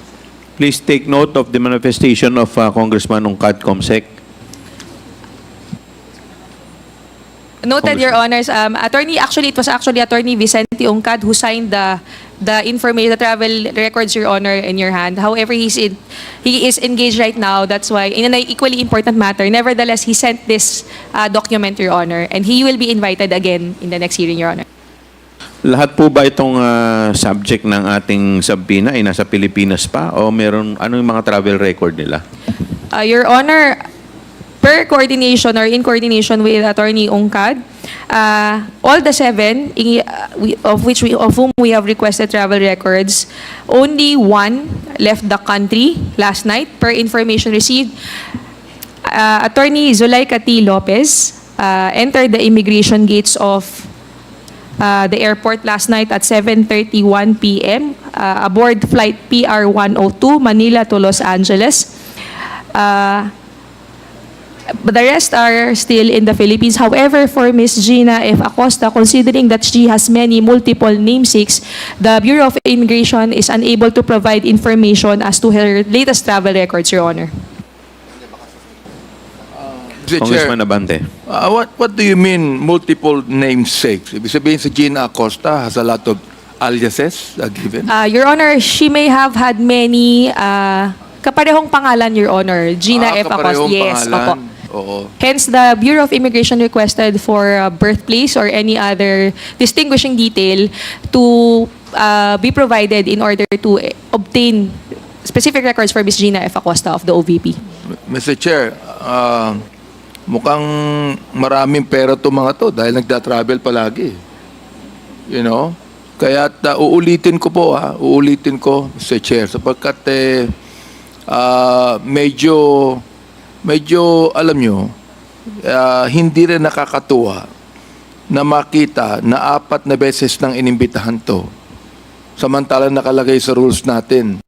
Please take note of the manifestation of Congressman Ongcad Comsec. Noted, Your Honors. It was actually Attorney Vicente Ongcad who signed the information, the travel records, Your Honor, in your hand. However, he is engaged right now. That's why, in an equally important matter, nevertheless, he sent this document, Your Honor, and he will be invited again in the next hearing, Your Honor. Lahat po ba itong subject ng ating subpoena ay nasa Pilipinas pa o meron anong mga travel record nila? Your Honor, per coordination or in coordination with Attorney Ongcad, all the 7 of whom we have requested travel records, only 1 left the country last night per information received. Attorney Zulaika T. Lopez entered the immigration gates of the airport last night at 7:31 p.m. Aboard flight PR 102 Manila to Los Angeles. But the rest are still in the Philippines. However, for Ms. Gina F. Acosta, considering that she has many multiple namesakes, the Bureau of Immigration is unable to provide information as to her latest travel records, Your Honor. Mr. Chair, Congressman Abante. what do you mean multiple namesakes? Ibig sabihin si Gina Acosta has a lot of aliases given? Your Honor, she may have had many kaparehong pangalan, Your Honor. Gina F. Acosta. Kaparehong Yes, pangalan. opo. Oo. Hence, the Bureau of Immigration requested for birthplace or any other distinguishing detail to be provided in order to obtain specific records for Ms. Gina F. Acosta of the OVP. Mr. Chair, mukhang maraming pera itong mga to dahil nagda-travel palagi. You know? Kaya uulitin ko po, uulitin ko, Mr. Chair, sapagkat medyo alam nyo, hindi rin nakakatuwa na makita na 4 na beses nang inimbitahan to. Samantalang nakalagay sa rules natin,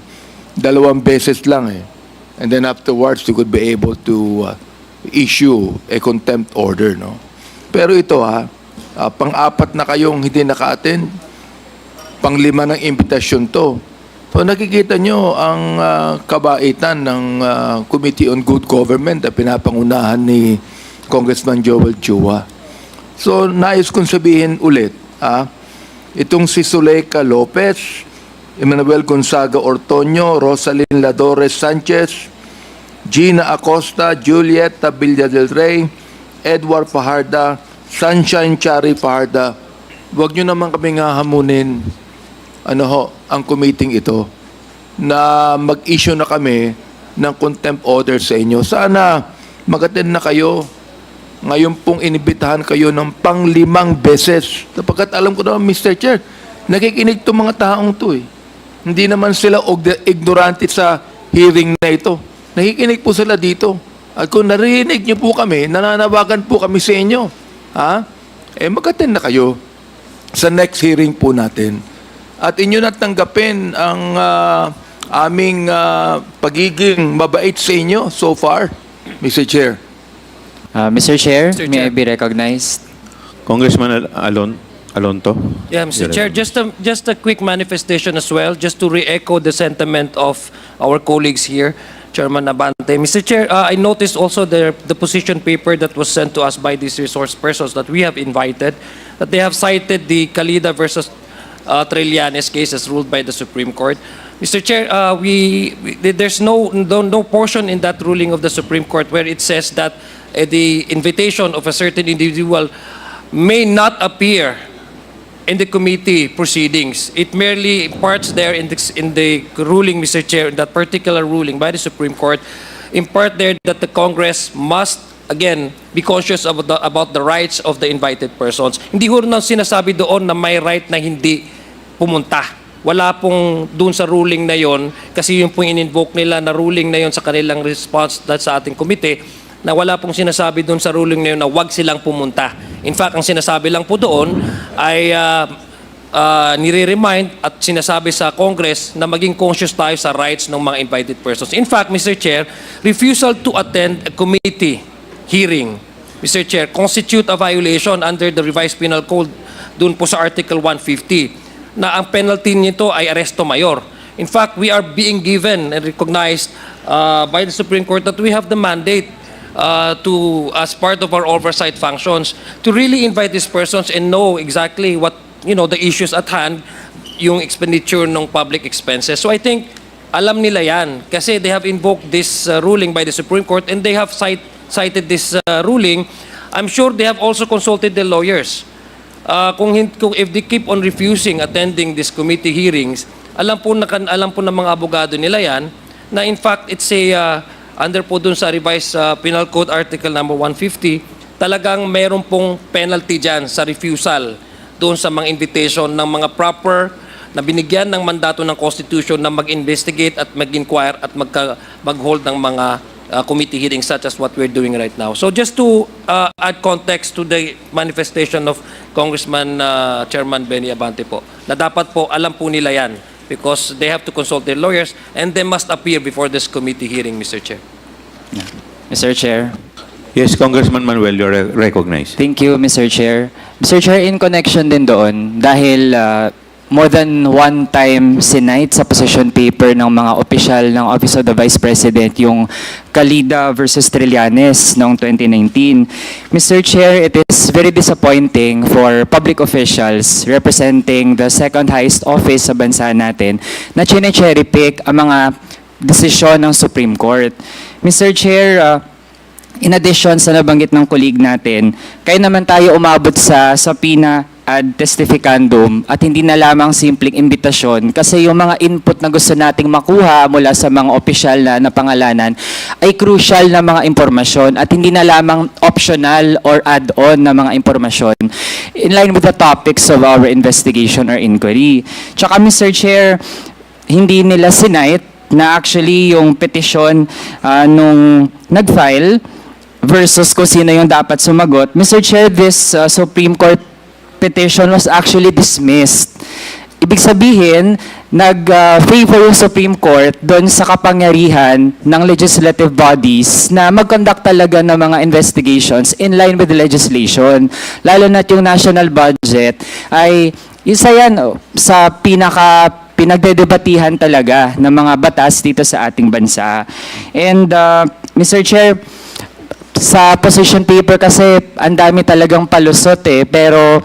2 beses lang eh. And then afterwards, you could be able to issue a contempt order, no? Pero ito pang-4 na kayong hindi naka-attend, pang-5 ng imbitasyon to. So nakikita nyo ang kabaitan ng Committee on Good Government na pinapangunahan ni Congressman Joel Chua. So nais kong sabihin ulit, itong si Zuleika Lopez, Emmanuel Gonzaga Ortoño, Rosalyn Ladores Sanchez, Gina Acosta, Julieta Villa del Rey, Edward Fajarda, Sunshine Chari Fajarda. Huwag nyo naman kami hahamunin ang committee ito na mag-issue na kami ng contempt order sa inyo. Sana mag-attend na kayo. Ngayon pong inibitahan kayo ng pang-5 beses. Sapagkat alam ko naman, Mr. Chair, nakikinig itong mga taong to eh. Hindi naman sila ignorante sa hearing na ito. Nakikinig po sila dito. At kung narinig niyo po kami, nananawagan po kami sa inyo. Mag-attend na kayo sa next hearing po natin. At inyo natanggapin ang aming pagiging mabait sa inyo so far, Mr. Chair. Mr. Chair, may I be recognized? Congressman Alonto. Yeah, Mr. Chair, just a quick manifestation as well, just to re-echo the sentiment of our colleagues here, Chairman Abante. Mr. Chair, I noticed also the position paper that was sent to us by these resource persons that we have invited, that they have cited the Calida versus Trillanes case as ruled by the Supreme Court. Mr. Chair, there's no portion in that ruling of the Supreme Court where it says that the invitation of a certain individual may not appear in the committee proceedings. It merely imparts there in the ruling, Mr. Chair, in that particular ruling by the Supreme Court, impart there that the Congress must, again, be conscious about the rights of the invited persons. Hindi ho na sinasabi doon na may right na hindi pumunta. Wala pong doon sa ruling na yon, kasi yung pong in-invoke nila na ruling na yon sa kanilang response sa ating komite, na wala pong sinasabi doon sa ruling na yun na wag silang pumunta. In fact, ang sinasabi lang po doon ay nire-remind at sinasabi sa Congress na maging conscious tayo sa rights ng mga invited persons. In fact, Mr. Chair, refusal to attend a committee hearing, Mr. Chair, constitute a violation under the revised penal code doon po sa Article 150 na ang penalty nito ay aresto mayor. In fact, we are being given and recognized by the Supreme Court that we have the mandate as part of our oversight functions, to really invite these persons and know exactly what, the issues at hand, yung expenditure ng public expenses. So I think, alam nila yan, kasi they have invoked this ruling by the Supreme Court and they have cited this ruling. I'm sure they have also consulted the lawyers. Kung if they keep on refusing attending these committee hearings, alam po ng mga abogado nila yan, na in fact, it's under po dun sa revised Penal Code Article number 150, talagang meron pong penalty dyan sa refusal doon sa mga invitation ng mga proper na binigyan ng mandato ng Constitution na mag-investigate at mag-inquire at mag-hold ng mga committee hearings such as what we're doing right now. So just to add context to the manifestation of Congressman Chairman Benny Abante po, na dapat po alam po nila yan, because they have to consult their lawyers and they must appear before this committee hearing, Mr. Chair. Mr. Chair. Yes, Congressman Manuel, you're recognized. Thank you, Mr. Chair. Mr. Chair, in connection din doon, dahil more than one time sinight sa position paper ng mga opisyal ng Office of the Vice President yung Calida versus Trillanes noong 2019. Mr. Chair, it is very disappointing for public officials representing the second highest office sa bansa natin na chine-cherry pick ang mga desisyon ng Supreme Court. Mr. Chair, in addition sa nabanggit ng colleague natin, kaya naman tayo umabot sa subpoena ad testificandum at hindi na lamang simpleng imbitasyon kasi yung mga input na gusto nating makuha mula sa mga opisyal na pangalanan ay crucial na mga impormasyon at hindi na lamang optional or add-on na mga impormasyon in line with the topics of our investigation or inquiry. Tsaka Mr. Chair, hindi nila sinight na actually yung petition nung nag-file versus kung sino yung dapat sumagot. Mr. Chair, this Supreme Court petition was actually dismissed. Ibig sabihin, nag-favor yung Supreme Court doon sa kapangyarihan ng legislative bodies na mag-conduct talaga ng mga investigations in line with the legislation. Lalo na yung national budget ay isa yan sa pinagdedebatihan talaga ng mga batas dito sa ating bansa. And Mr. Chair, sa position paper kasi ang dami talagang palusot pero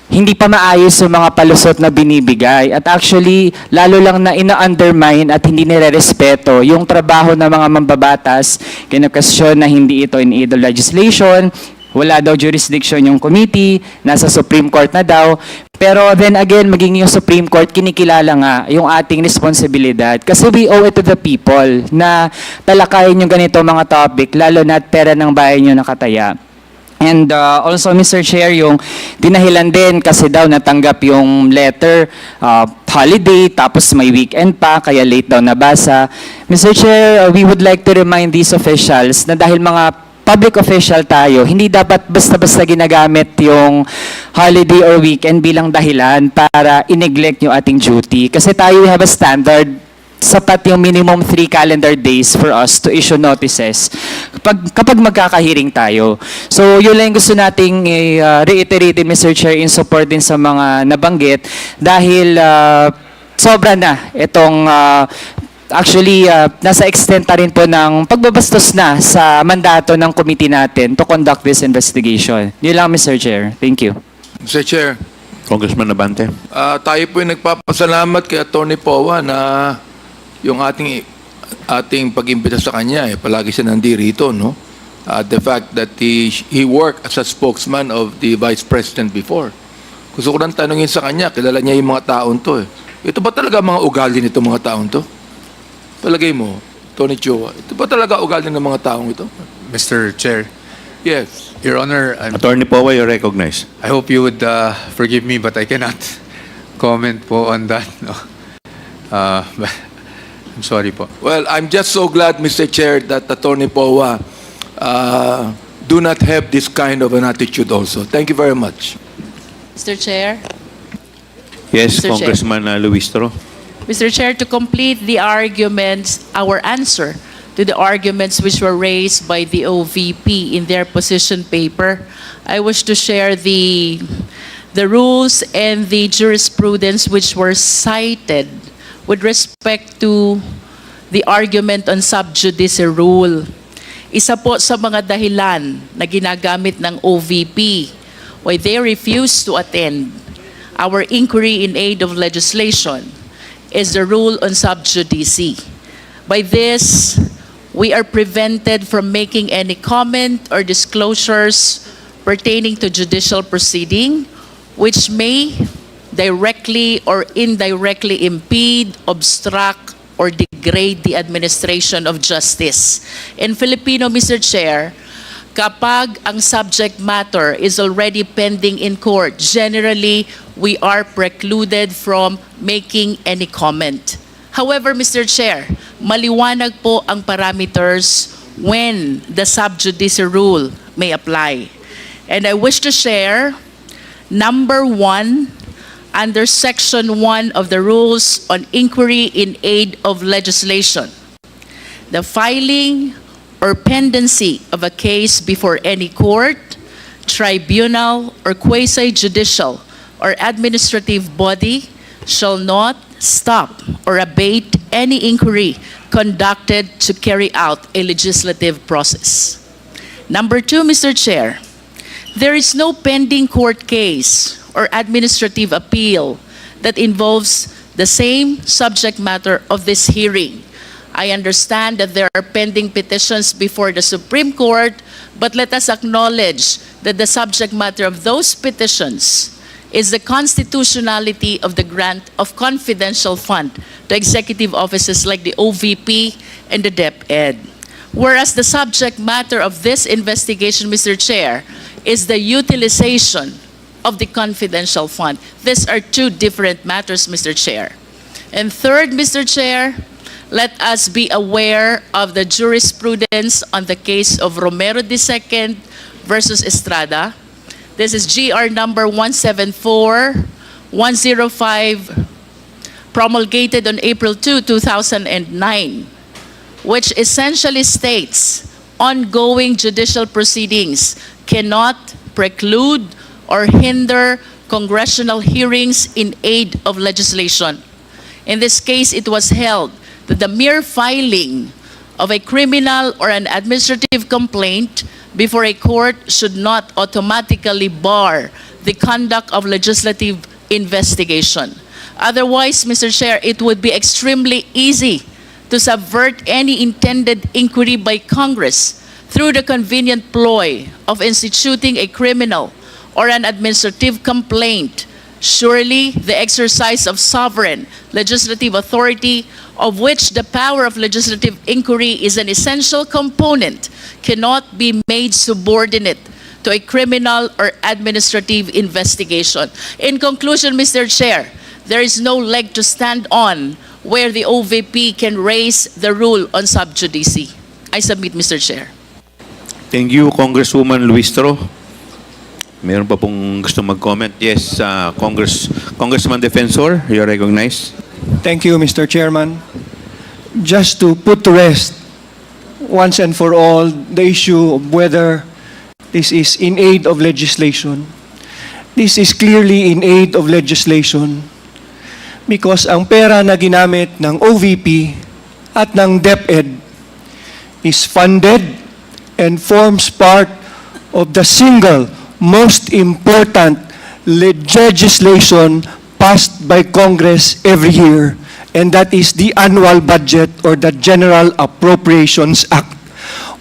hindi pa maayos yung mga palusot na binibigay. At actually, lalo lang na ina-undermine at hindi nire-respeto yung trabaho ng mga mambabatas, kinakasyon na hindi ito in aid of legislation, wala daw jurisdiction yung committee, nasa Supreme Court na daw. Pero then again, maging yung Supreme Court, kinikilala nga yung ating responsibilidad. Kasi we owe it to the people na talakayin yung ganito mga topic, lalo na pera ng bayan yung nakataya. And also, Mr. Chair, yung dinahilan din kasi daw natanggap yung letter, holiday, tapos may weekend pa, kaya late daw nabasa. Mr. Chair, we would like to remind these officials na dahil mga public official tayo, hindi dapat basta-basta ginagamit yung holiday or weekend bilang dahilan para i-neglect yung ating duty. Kasi tayo, we have a standard, sapat yung minimum 3 calendar days for us to issue notices kapag magkakahiring tayo. So, yun lang gusto nating reiterate, Mr. Chair, in support din sa mga nabanggit dahil sobra na itong actually, nasa extent na rin po ng pagbabastos na sa mandato ng committee natin to conduct this investigation. Yun lang, Mr. Chair. Thank you. Mr. Chair, Congressman Abante. Tayo po yung nagpapasalamat kay Attorney Powa na yung ating pag-imbita sa kanya, palagi siya nandirito, no? The fact that he worked as a spokesman of the Vice President before. Gusto ko lang tanungin sa kanya, kilala niya yung mga taon to. Ito ba talaga mga ugali nito mga taon to? Palagay mo, Tony Chua, ito ba talaga ugali ng mga taong ito? Mr. Chair, Yes. Your Honor, Attorney Powa, you recognize. I hope you would forgive me, but I cannot comment po on that. No? I'm sorry po. Well, I'm just so glad, Mr. Chair, that Attorney Powa do not have this kind of an attitude also. Thank you very much. Mr. Chair. Yes, Mr. Chair. Congressman Luistro. Mr. Chair, to complete the arguments, our answer to the arguments which were raised by the OVP in their position paper, I wish to share the rules and the jurisprudence which were cited with respect to the argument on sub judice rule. Isa po sa mga dahilan na ginagamit ng OVP why they refused to attend our inquiry in aid of legislation is the rule on sub judice. By this, we are prevented from making any comment or disclosures pertaining to judicial proceeding which may directly or indirectly impede, obstruct, or degrade the administration of justice. In Filipino, Mr. Chair, kapag ang subject matter is already pending in court, generally, we are precluded from making any comment. However, Mr. Chair, maliwanag po ang parameters when the sub judice rule may apply. And I wish to share, number 1, under Section 1 of the Rules on Inquiry in Aid of Legislation, the filing or pendency of a case before any court, tribunal, or quasi-judicial or administrative body shall not stop or abate any inquiry conducted to carry out a legislative process. Number 2, Mr. Chair, there is no pending court case or administrative appeal that involves the same subject matter of this hearing. I understand that there are pending petitions before the Supreme Court, but let us acknowledge that the subject matter of those petitions is the constitutionality of the grant of confidential fund to executive offices like the OVP and the DepEd. Whereas the subject matter of this investigation, Mr. Chair, is the utilization of the confidential fund. These are two different matters, Mr. Chair. And third, Mr. Chair, let us be aware of the jurisprudence on the case of Romero II versus Estrada. This is GR number 174-105, promulgated on April 2, 2009, which essentially states ongoing judicial proceedings cannot preclude or hinder congressional hearings in aid of legislation. In this case, it was held that the mere filing of a criminal or an administrative complaint before a court should not automatically bar the conduct of legislative investigation. Otherwise, Mr. Chair, it would be extremely easy to subvert any intended inquiry by Congress through the convenient ploy of instituting a criminal or an administrative complaint. Surely, the exercise of sovereign legislative authority, of which the power of legislative inquiry is an essential component, cannot be made subordinate to a criminal or administrative investigation. In conclusion, Mr. Chair, there is no leg to stand on where the OVP can raise the rule on sub judice. I submit, Mr. Chair. Thank you, Congresswoman Luistro. Meron pa pong gusto mag-comment? Yes, Congressman Defensor, you're recognized. Thank you, Mr. Chairman. Just to put to rest once and for all the issue of whether this is in aid of legislation. This is clearly in aid of legislation because ang pera na ginamit ng OVP at ng DepEd is funded and forms part of the single most important legislation passed by Congress every year, and that is the annual budget or the General Appropriations Act.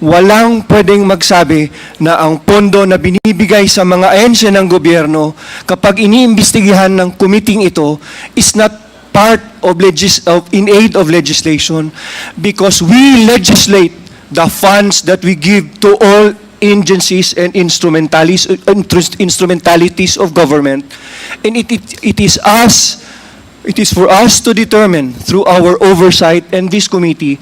Walang pwedeng magsabi na ang pondo na binibigay sa mga ahensya ng gobyerno kapag iniimbestigahan ng committee ito is not part of in aid of legislation, because we legislate the funds that we give to all agencies and instrumentalities of government, and it is for us to determine through our oversight and this committee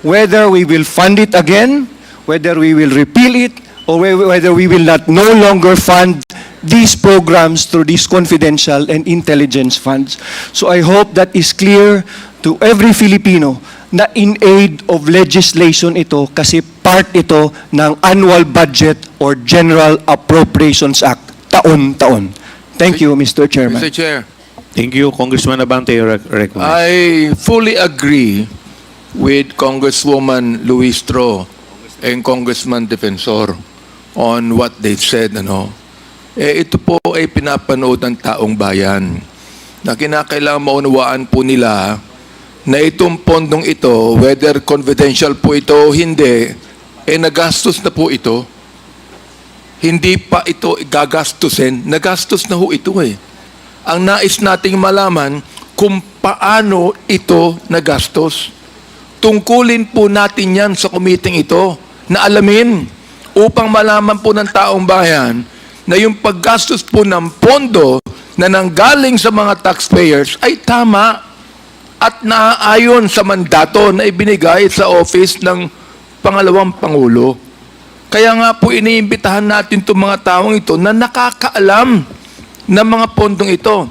whether we will fund it again, whether we will repeal it, or whether we will not no longer fund these programs through these confidential and intelligence funds. So I hope that is clear to every Filipino na in aid of legislation ito kasi part ito ng annual budget or General Appropriations Act taon-taon. Thank you, Mr. Chairman. Mr. Chair, Thank you, Congressman Abante. Recognized. I fully agree with Congresswoman Luistro and Congressman Defensor on what they said. Ito po ay pinapanood ng taong bayan na kinakailangan maunawaan po nila na itong pondong ito, whether confidential po ito o hindi, nagastos na po ito. Hindi pa ito gagastusin, nagastos na ho ito Ang nais nating malaman kung paano ito nagastos. Tungkulin po natin yan sa committee ito na alamin upang malaman po ng taong bayan na yung paggastos po ng pondo na nanggaling sa mga taxpayers ay tama at naaayon sa mandato na ibinigay sa office ng pangalawang Pangulo. Kaya nga po iniimbitahan natin itong mga taong ito na nakakaalam ng mga pondong ito.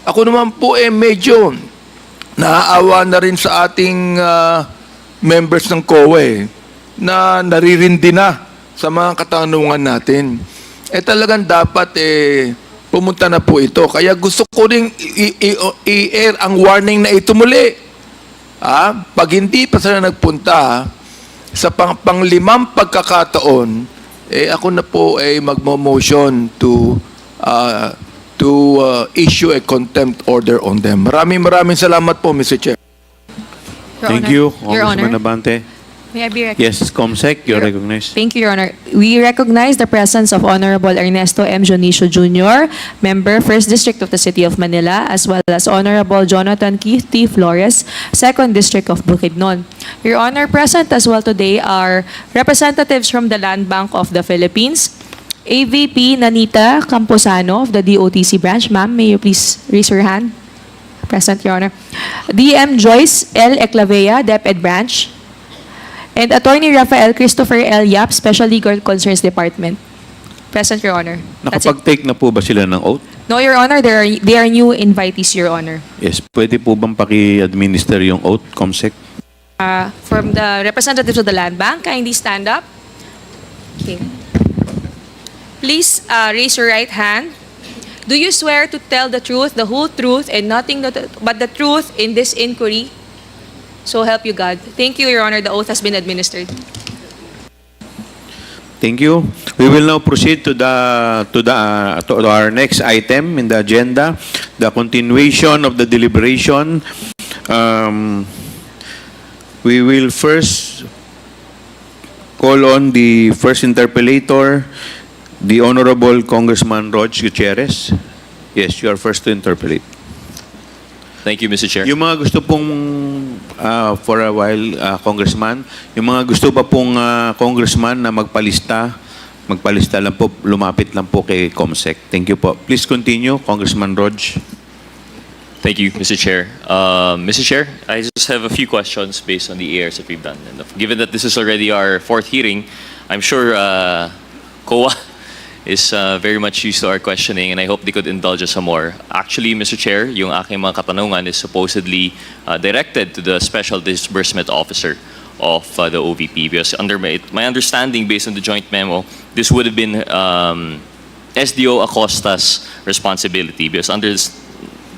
Ako naman po medyo naaawa na rin sa ating members ng COA na naririndi na sa mga katanungan natin. Talagang dapat pumunta na po ito. Kaya gusto ko rin i-air ang warning na ito muli. Pag hindi pa sila nagpunta sa panglimang pagkakataon, ako na po ay magmo-motion to issue a contempt order on them. Maraming salamat po, Mr. Chair. Thank you, Congressman Abante. May I be recognized? Yes, Comsec, you're recognized. Thank you, Your Honor. We recognize the presence of Honorable Ernesto M. Jonicio Jr., Member, 1st District of the City of Manila, as well as Honorable Jonathan Keith T. Flores, 2nd District of Bukidnon. Your Honor, present as well today are representatives from the Land Bank of the Philippines, AVP Nanita Camposano of the DOTC branch. Ma'am, may you please raise your hand? Present, Your Honor. DM Joyce L. Eclavea, DepEd branch. And Attorney Rafael Christopher L. Yap, Special Legal Concerns Department. Present, Your Honor. That's it. Nakapag-take na po ba sila ng oath? No, Your Honor, they are new invitees, Your Honor. Yes, pwede po bang paki-administer yung oath, Comsec? From the representatives of the Land Bank, kindly stand up. Okay. Please raise your right hand. Do you swear to tell the truth, the whole truth, and nothing but the truth in this inquiry? So help you God. Thank you, Your Honor. The oath has been administered. Thank you. We will now proceed to our next item in the agenda, the continuation of the deliberation. We will first call on the first interpellator, the Honorable Congressman Rog Gutierrez. Yes, you are first to interpellate. Thank you, Mr. Chair. Yung mga gusto pong, for a while, Congressman, yung mga gusto pa pong Congressman na magpalista lang po, lumapit lang po kay Comsec. Thank you po. Please continue, Congressman Rog. Thank you, Mr. Chair. Mr. Chair, I just have a few questions based on the ARs that we've done. And given that this is already our 4th hearing, I'm sure COA is very much used to our questioning, and I hope they could indulge us some more. Actually, Mr. Chair, yung aking mga katanungan is supposedly directed to the Special Disbursement Officer of the OVP, because under my understanding, based on the joint memo, this would have been SDO Acosta's responsibility, because under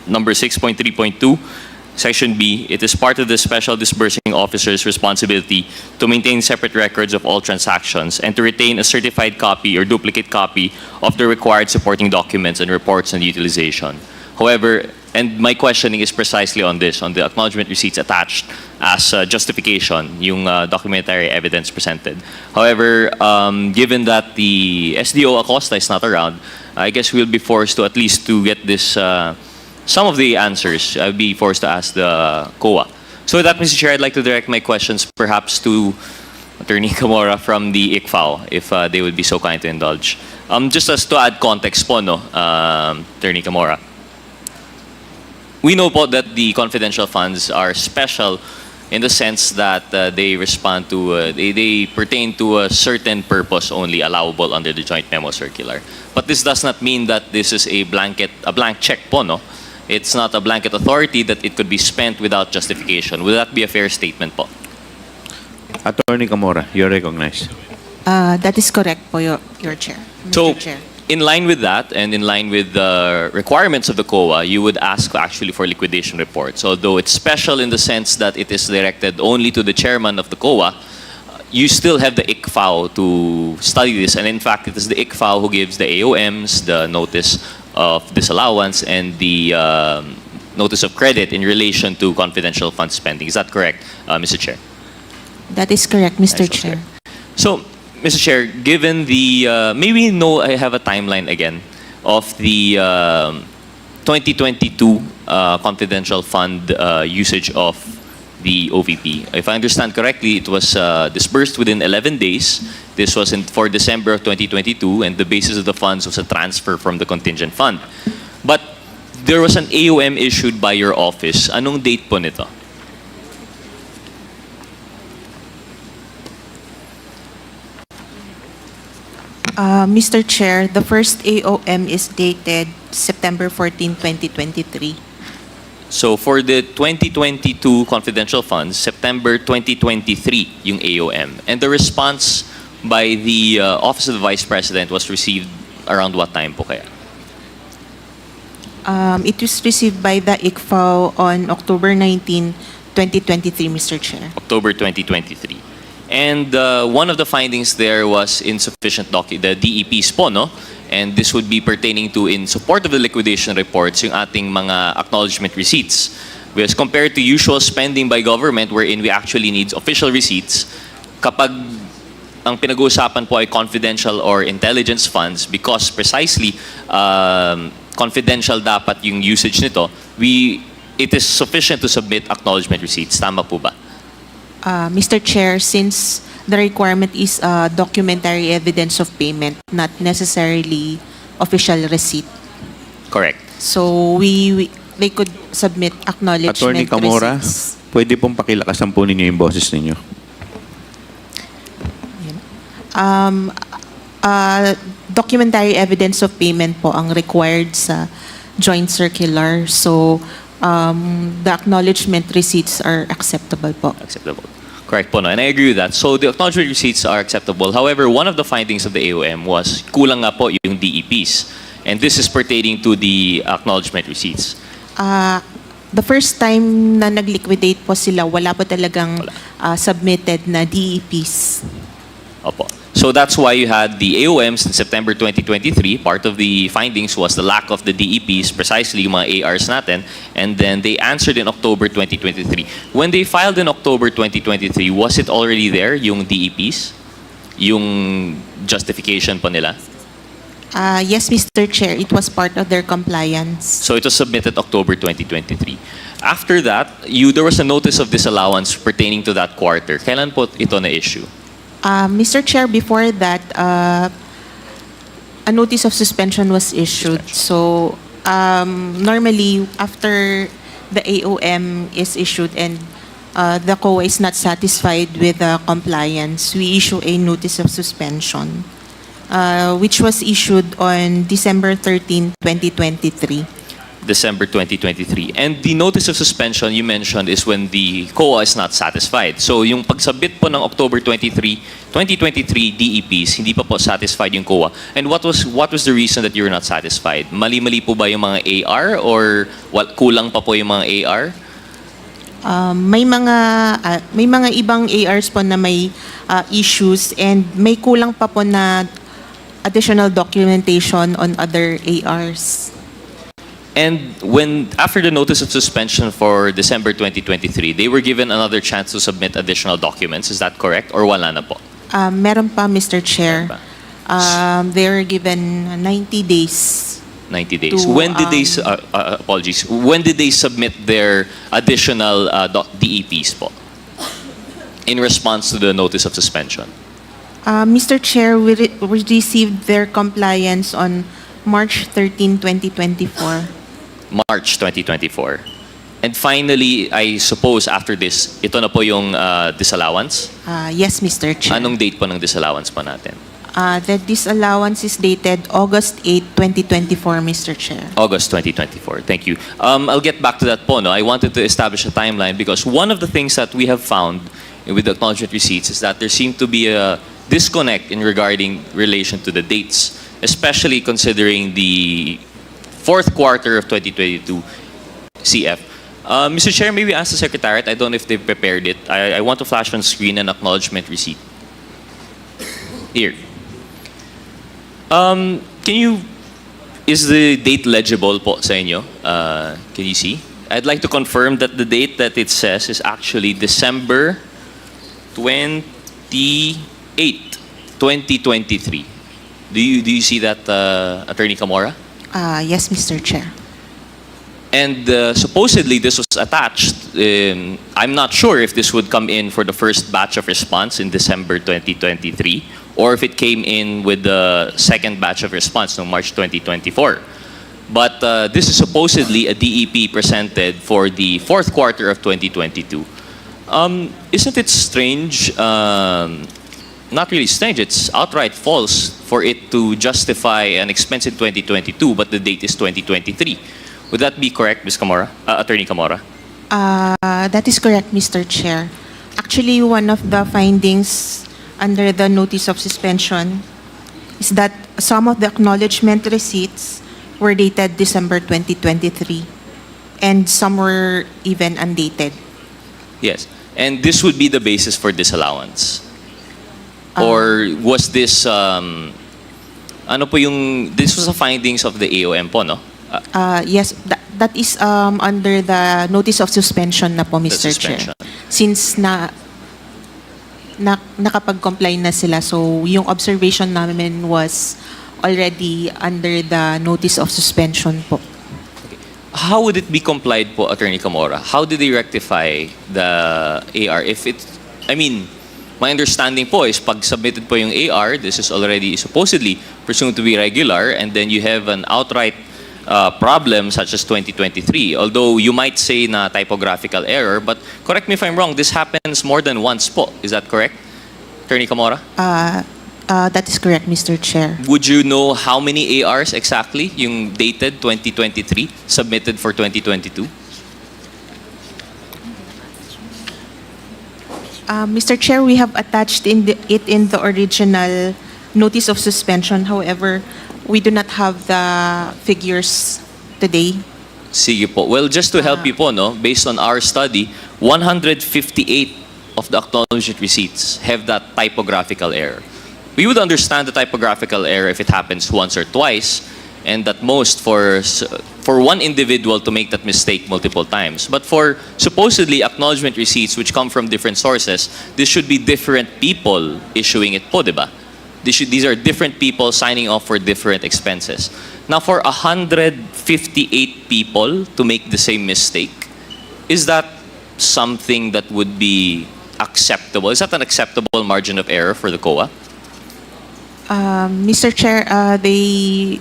number 6.3.2, Section B, it is part of the Special Disbursing Officer's responsibility to maintain separate records of all transactions and to retain a certified copy or duplicate copy of the required supporting documents and reports on utilization. However, and my questioning is precisely on this, on the acknowledgement receipts attached as justification, yung documentary evidence presented. However, given that the SDO Acosta is not around, I guess we'll be forced to at least to get this, some of the answers, I'll be forced to ask the COA. So with that, Mr. Chair, I'd like to direct my questions perhaps to Attorney Camora from the ICFAO, if they would be so kind to indulge. Just as to add context po, no, Attorney Camora. We know po that the confidential funds are special in the sense that they respond to, they pertain to a certain purpose only allowable under the Joint Memo Circular. But this does not mean that this is a blank check po, no? It's not a blanket authority that it could be spent without justification. Would that be a fair statement po? Attorney Camora, you're recognized. That is correct po, Your Chair. So, Mr. Chair. in line with that and in line with the requirements of the COA, you would ask actually for liquidation reports. Although it's special in the sense that it is directed only to the chairman of the COA, you still have the ICFAO to study this. And in fact, it is the ICFAO who gives the AOMs the notice of disallowance and the notice of credit in relation to confidential fund spending. Is that correct, Mr. Chair? That is correct, Mr. Chair. So, Mr. Chair, given the, maybe no, I have a timeline again of the 2022 confidential fund usage of the OVP. If I understand correctly, it was disbursed within 11 days. This was for December of 2022, and the basis of the funds was a transfer from the contingent fund. But there was an AOM issued by your office. Anong date po nito? Mr. Chair, the first AOM is dated September 14, 2023. So for the 2022 confidential funds, September 2023 yung AOM. And the response by the Office of the Vice President was received around what time po kaya? It was received by the ICFAO on October 19, 2023, Mr. Chair. October 2023. And one of the findings there was insufficient the DEPs po, no? And this would be pertaining to, in support of the liquidation reports, yung ating mga acknowledgement receipts. Because compared to usual spending by government wherein we actually need official receipts, kapag ang pinag-uusapan po ay confidential or intelligence funds, because precisely confidential dapat yung usage nito, it is sufficient to submit acknowledgement receipts. Tama po ba? Mr. Chair, since the requirement is documentary evidence of payment, not necessarily official receipt. Correct. So they could submit acknowledgement Attorney Camora, receipts. pwede pong pakilakasan po ninyo yung boses ninyo. Documentary evidence of payment po ang required sa joint circular. So the acknowledgement receipts are acceptable po. Acceptable. Correct po, no? And I agree with that. So the acknowledgement receipts are acceptable. However, one of the findings of the AOM was kulang nga po yung DEPs. And this is pertaining to the acknowledgement receipts. The first time na nag-liquidate po sila, wala po talagang submitted na DEPs. Opo. So that's why you had the AOMs in September 2023. Part of the findings was the lack of the DEPs, precisely yung mga ARs natin. And then they answered in October 2023. When they filed in October 2023, was it already there, yung DEPs? Yung justification po nila? Yes, Mr. Chair, it was part of their compliance. So it was submitted October 2023. After that, there was a notice of disallowance pertaining to that quarter. Kailan po ito na-issue? Mr. Chair, before that, a notice of suspension was issued. So normally, after the AOM is issued and the COA is not satisfied with the compliance, we issue a notice of suspension, which was issued on December 13, 2023. December 2023. And the notice of suspension you mentioned is when the COA is not satisfied. So yung pagsubmit po ng October 2023 DEPs, hindi pa po satisfied yung COA. And what was the reason that you're not satisfied? Mali-mali po ba yung mga AR or kulang pa po yung mga AR? may mga ibang ARs po na may issues and may kulang pa po na additional documentation on other ARs. And when after the notice of suspension for December 2023, they were given another chance to submit additional documents. Is that correct? Or wala na po? Meron pa, Mr. Chair. Meron pa. They're given 90 days. 90 days. To, When did they apologies. When did they submit their additional DEPs po? In response to the notice of suspension. Mr. Chair, we received their compliance on March 13, 2024. March 2024. And finally, I suppose after this, ito na po yung disallowance. Yes, Mr. Chair. Anong date po ng disallowance po natin? The disallowance is dated August 8, 2024, Mr. Chair. August 2024. Thank you. I'll get back to that po. No? I wanted to establish a timeline because one of the things that we have found with the acknowledgement receipts is that there seemed to be a disconnect in regarding relation to the dates, especially considering the fourth quarter of 2022 CF. Mr. Chair, maybe ask the Secretariat. I don't know if they've prepared it. I want to flash on screen an acknowledgement receipt. Here. Is the date legible po sa inyo? Can you see? I'd like to confirm that the date that it says is actually December 28, 2023. Do you see that, Attorney Camora? Yes, Mr. Chair. And supposedly this was attached. I'm not sure if this would come in for the first batch of response in December 2023 or if it came in with the second batch of response in March 2024. But this is supposedly a DEP presented for the fourth quarter of 2022. Isn't it strange? Not really strange, it's outright false for it to justify an expense in 2022, but the date is 2023. Would that be correct, Ms. Camora? Attorney Camora? That is correct, Mr. Chair. Actually, one of the findings under the notice of suspension is that some of the acknowledgement receipts were dated December 2023 and some were even undated. Yes. And this would be the basis for disallowance? Or was this, this was the findings of the AOM po, no? Yes, that is under the notice of suspension na po, Mr. Chair. Since nakapag-comply na sila, so yung observation namin was already under the notice of suspension po. Okay. How would it be complied po, Attorney Camora? How did they rectify the AR? My understanding po is pag submitted po yung AR, this is already supposedly presumed to be regular, and then you have an outright problem such as 2023. Although you might say na typographical error, but correct me if I'm wrong, this happens more than once po. Is that correct, Attorney Camora? That is correct, Mr. Chair. Would you know how many ARs exactly yung dated 2023 submitted for 2022? Mr. Chair, we have attached it in the original notice of suspension. However, we do not have the figures today. Sige po. Well, just to help you po, no, based on our study, 158 of the acknowledgement receipts have that typographical error. We would understand the typographical error if it happens once or twice, and at most for one individual to make that mistake multiple times. But for supposedly acknowledgement receipts which come from different sources, this should be different people issuing it po, diba? These are different people signing off for different expenses. Now, for 158 people to make the same mistake, is that something that would be acceptable? Is that an acceptable margin of error for the COA? Mr. Chair, they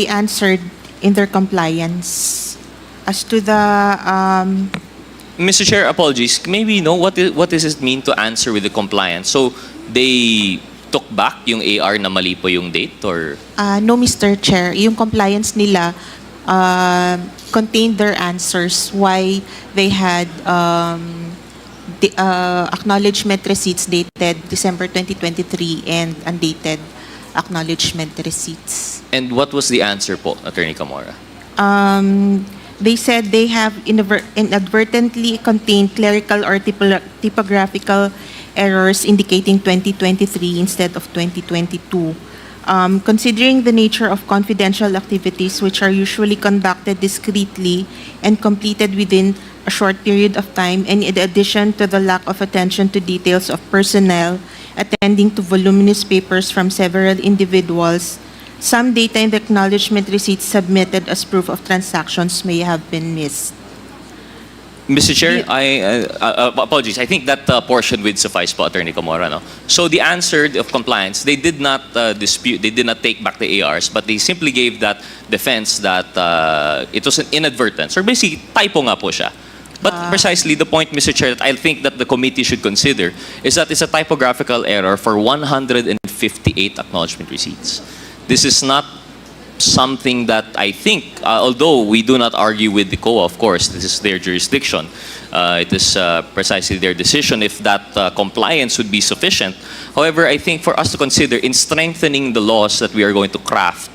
answered in their compliance. As to the Mr. Chair, apologies. Maybe you know what does it mean to answer with the compliance? So they took back yung AR na mali po yung date, or? No, Mr. Chair. Yung compliance nila contained their answers why they had acknowledgement receipts dated December 2023 and undated acknowledgement receipts. And what was the answer po, Attorney Camora? they said they have inadvertently contained clerical or typographical errors indicating 2023 instead of 2022. Considering the nature of confidential activities which are usually conducted discreetly and completed within a short period of time, and in addition to the lack of attention to details of personnel attending to voluminous papers from several individuals, some data in the acknowledgement receipts submitted as proof of transactions may have been missed. Mr. Chair, apologies. I think that portion would suffice po, Attorney Camora. No? So the answer of compliance, they did not dispute, they did not take back the ARs, but they simply gave that defense that it was an inadvertence, or basically typo nga po siya. But precisely the point, Mr. Chair, that I think that the committee should consider is that it's a typographical error for 158 acknowledgement receipts. This is not something that I think, although we do not argue with the COA, of course, this is their jurisdiction. It is precisely their decision if that compliance would be sufficient. However, I think for us to consider in strengthening the laws that we are going to craft,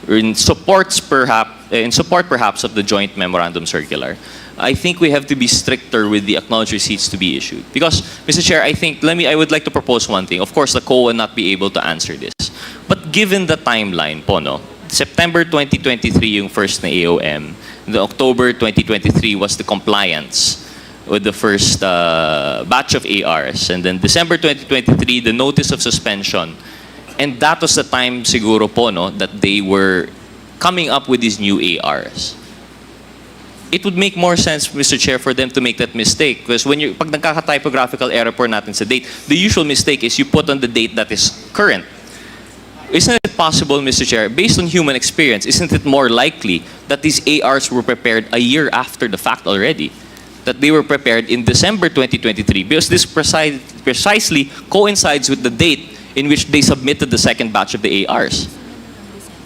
in support perhaps of the joint memorandum circular, I think we have to be stricter with the acknowledged receipts to be issued. Because, Mr. Chair, I would like to propose one thing. Of course, the COA will not be able to answer this. But given the timeline po, no, September 2023 yung first na AOM, the October 2023 was the compliance with the first batch of ARs, and then December 2023, the notice of suspension. And that was the time siguro po, no, that they were coming up with these new ARs. It would make more sense, Mr. Chair, for them to make that mistake. Because pag nagkaka-typographical error po natin sa date, the usual mistake is you put on the date that is current. Isn't it possible, Mr. Chair, based on human experience, isn't it more likely that these ARs were prepared a year after the fact already? That they were prepared in December 2023, because this precisely coincides with the date in which they submitted the second batch of the ARs.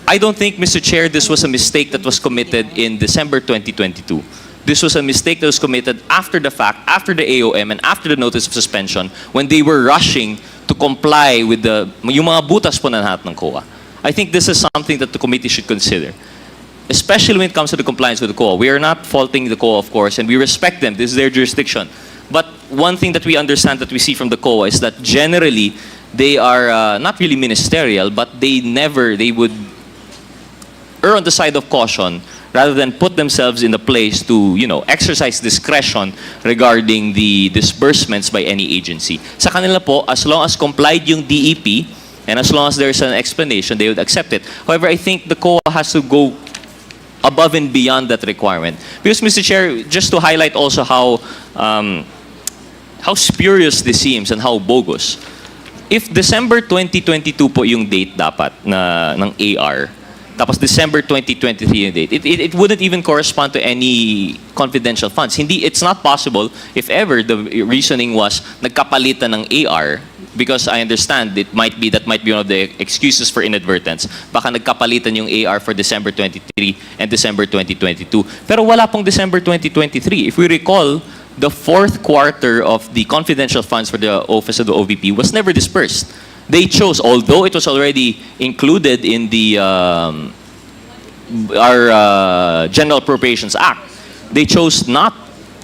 I don't think, Mr. Chair, this was a mistake that was committed in December 2022. This was a mistake that was committed after the fact, after the AOM, and after the notice of suspension, when they were rushing to comply with yung mga butas po na lahat ng COA. I think this is something that the committee should consider, especially when it comes to the compliance with the COA. We are not faulting the COA, of course, and we respect them. This is their jurisdiction. But one thing that we understand, that we see from the COA, is that generally they are not really ministerial, but they would err on the side of caution rather than put themselves in the place to, exercise discretion regarding the disbursements by any agency. Sa kanila po, as long as complied yung DEP, and as long as there's an explanation, they would accept it. However, I think the COA has to go above and beyond that requirement. Because, Mr. Chair, just to highlight also how spurious this seems and how bogus. If December 2022 po yung date dapat ng AR, tapos December 2023 yung date, it wouldn't even correspond to any confidential funds. It's not possible if ever the reasoning was nagkapalitan ng AR, because I understand that might be one of the excuses for inadvertence. Baka nagkapalitan yung AR for December 23 and December 2022. Pero wala pong December 2023. If we recall, the fourth quarter of the confidential funds for the Office of the OVP was never dispersed. They chose, although it was already included in the our General Appropriations Act, they chose not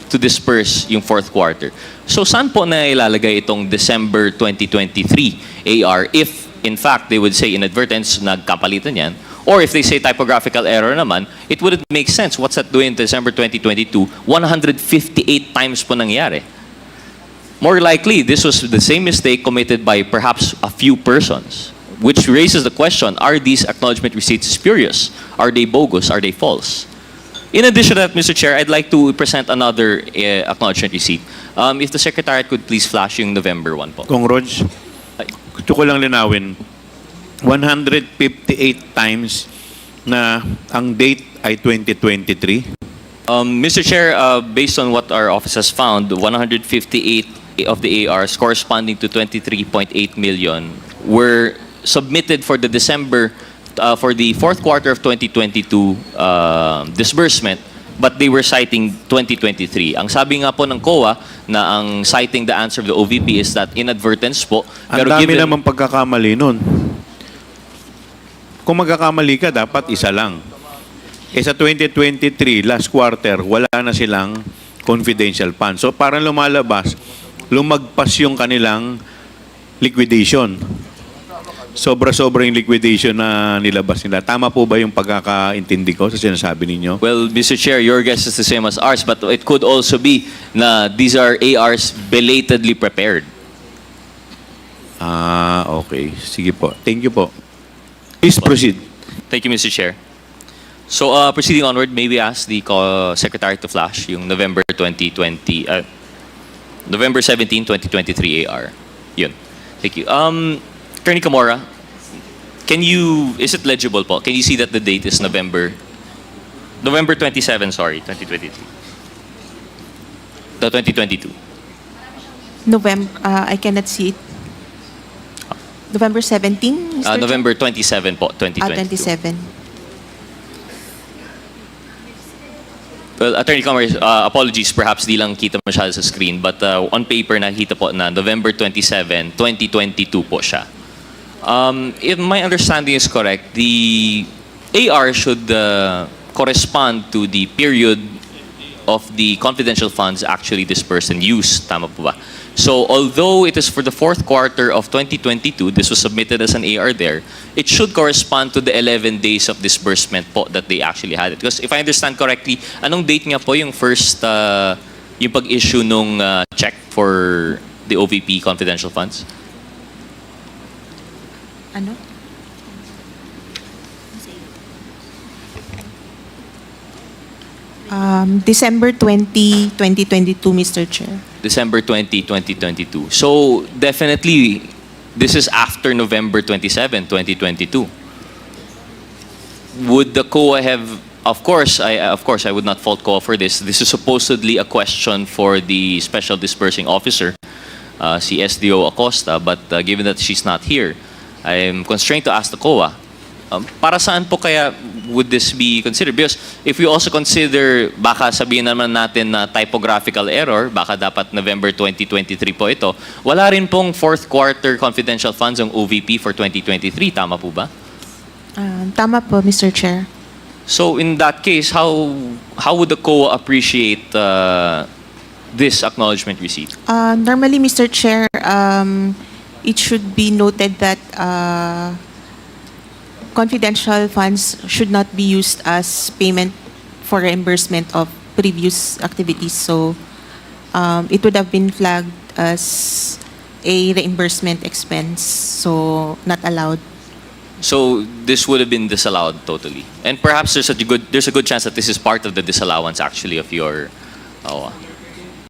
to disperse yung fourth quarter. So saan po na ilalagay itong December 2023 AR if, in fact, they would say inadvertence, nagkapalitan yan, or if they say typographical error naman, it wouldn't make sense. What's that doing in December 2022? 158 times po nangyari. More likely, this was the same mistake committed by perhaps a few persons, which raises the question, are these acknowledgement receipts spurious? Are they bogus? Are they false? In addition to that, Mr. Chair, I'd like to present another acknowledgement receipt. If the Secretariat could please flash yung November 1 po. Kong Rog, gusto ko lang linawin, 158 times na ang date ay 2023. Mr. Chair, based on what our office has found, 158 of the ARs corresponding to 23.8 million were submitted for the December, for the fourth quarter of 2022 disbursement, but they were citing 2023. Ang sabi nga po ng COA na ang citing the answer of the OVP is that inadvertence po. Ang dami naman pagkakamali nun. Kung magkakamali ka, dapat isa lang. sa 2023, last quarter, wala na silang confidential funds. So parang lumagpas yung kanilang liquidation. Sobra-sobra yung liquidation na nilabas nila. Tama po ba yung pagkakaintindi ko sa sinasabi ninyo? Well, Mr. Chair, your guess is the same as ours, but it could also be na these are ARs belatedly prepared. Okay. Sige po. Thank you po. Please proceed. Thank you, Mr. Chair. So, proceeding onward, maybe ask the Secretary to flash yung November 17, 2023 AR. Yun. Thank you. Attorney Camora, is it legible po? Can you see that the date is November 27, sorry, 2023? The 2022. November, I cannot see it. November 17, Mr. Chair? November 27 po, 2022. 27. Well, Attorney Commerce, apologies, perhaps di lang kita masyado sa screen, but on paper nakita po na November 27, 2022 po siya. If my understanding is correct, the AR should correspond to the period of the confidential funds actually dispersed and used. Tama po ba? So, although it is for the fourth quarter of 2022, this was submitted as an AR there, it should correspond to the 11 days of disbursement po that they actually had it. Because if I understand correctly, anong date nga po yung first, yung pag-issue nung check for the OVP confidential funds? Ano? December 20, 2022, Mr. Chair. December 20, 2022. So, definitely, this is after November 27, 2022. Would the COA have, of course, I would not fault COA for this. This is supposedly a question for the Special Dispersing Officer, si SDO Acosta, but given that she's not here, I'm constrained to ask the COA, para saan po kaya would this be considered? Because if we also consider, baka sabihin naman natin na typographical error, baka dapat November 2023 po ito, wala rin pong fourth quarter confidential funds ang OVP for 2023. Tama po ba? Tama po, Mr. Chair. So in that case, how would the COA appreciate this acknowledgement receipt? Normally, Mr. Chair, it should be noted that confidential funds should not be used as payment for reimbursement of previous activities. So it would have been flagged as a reimbursement expense, so not allowed. So this would have been disallowed totally. And perhaps there's a good chance that this is part of the disallowance actually of your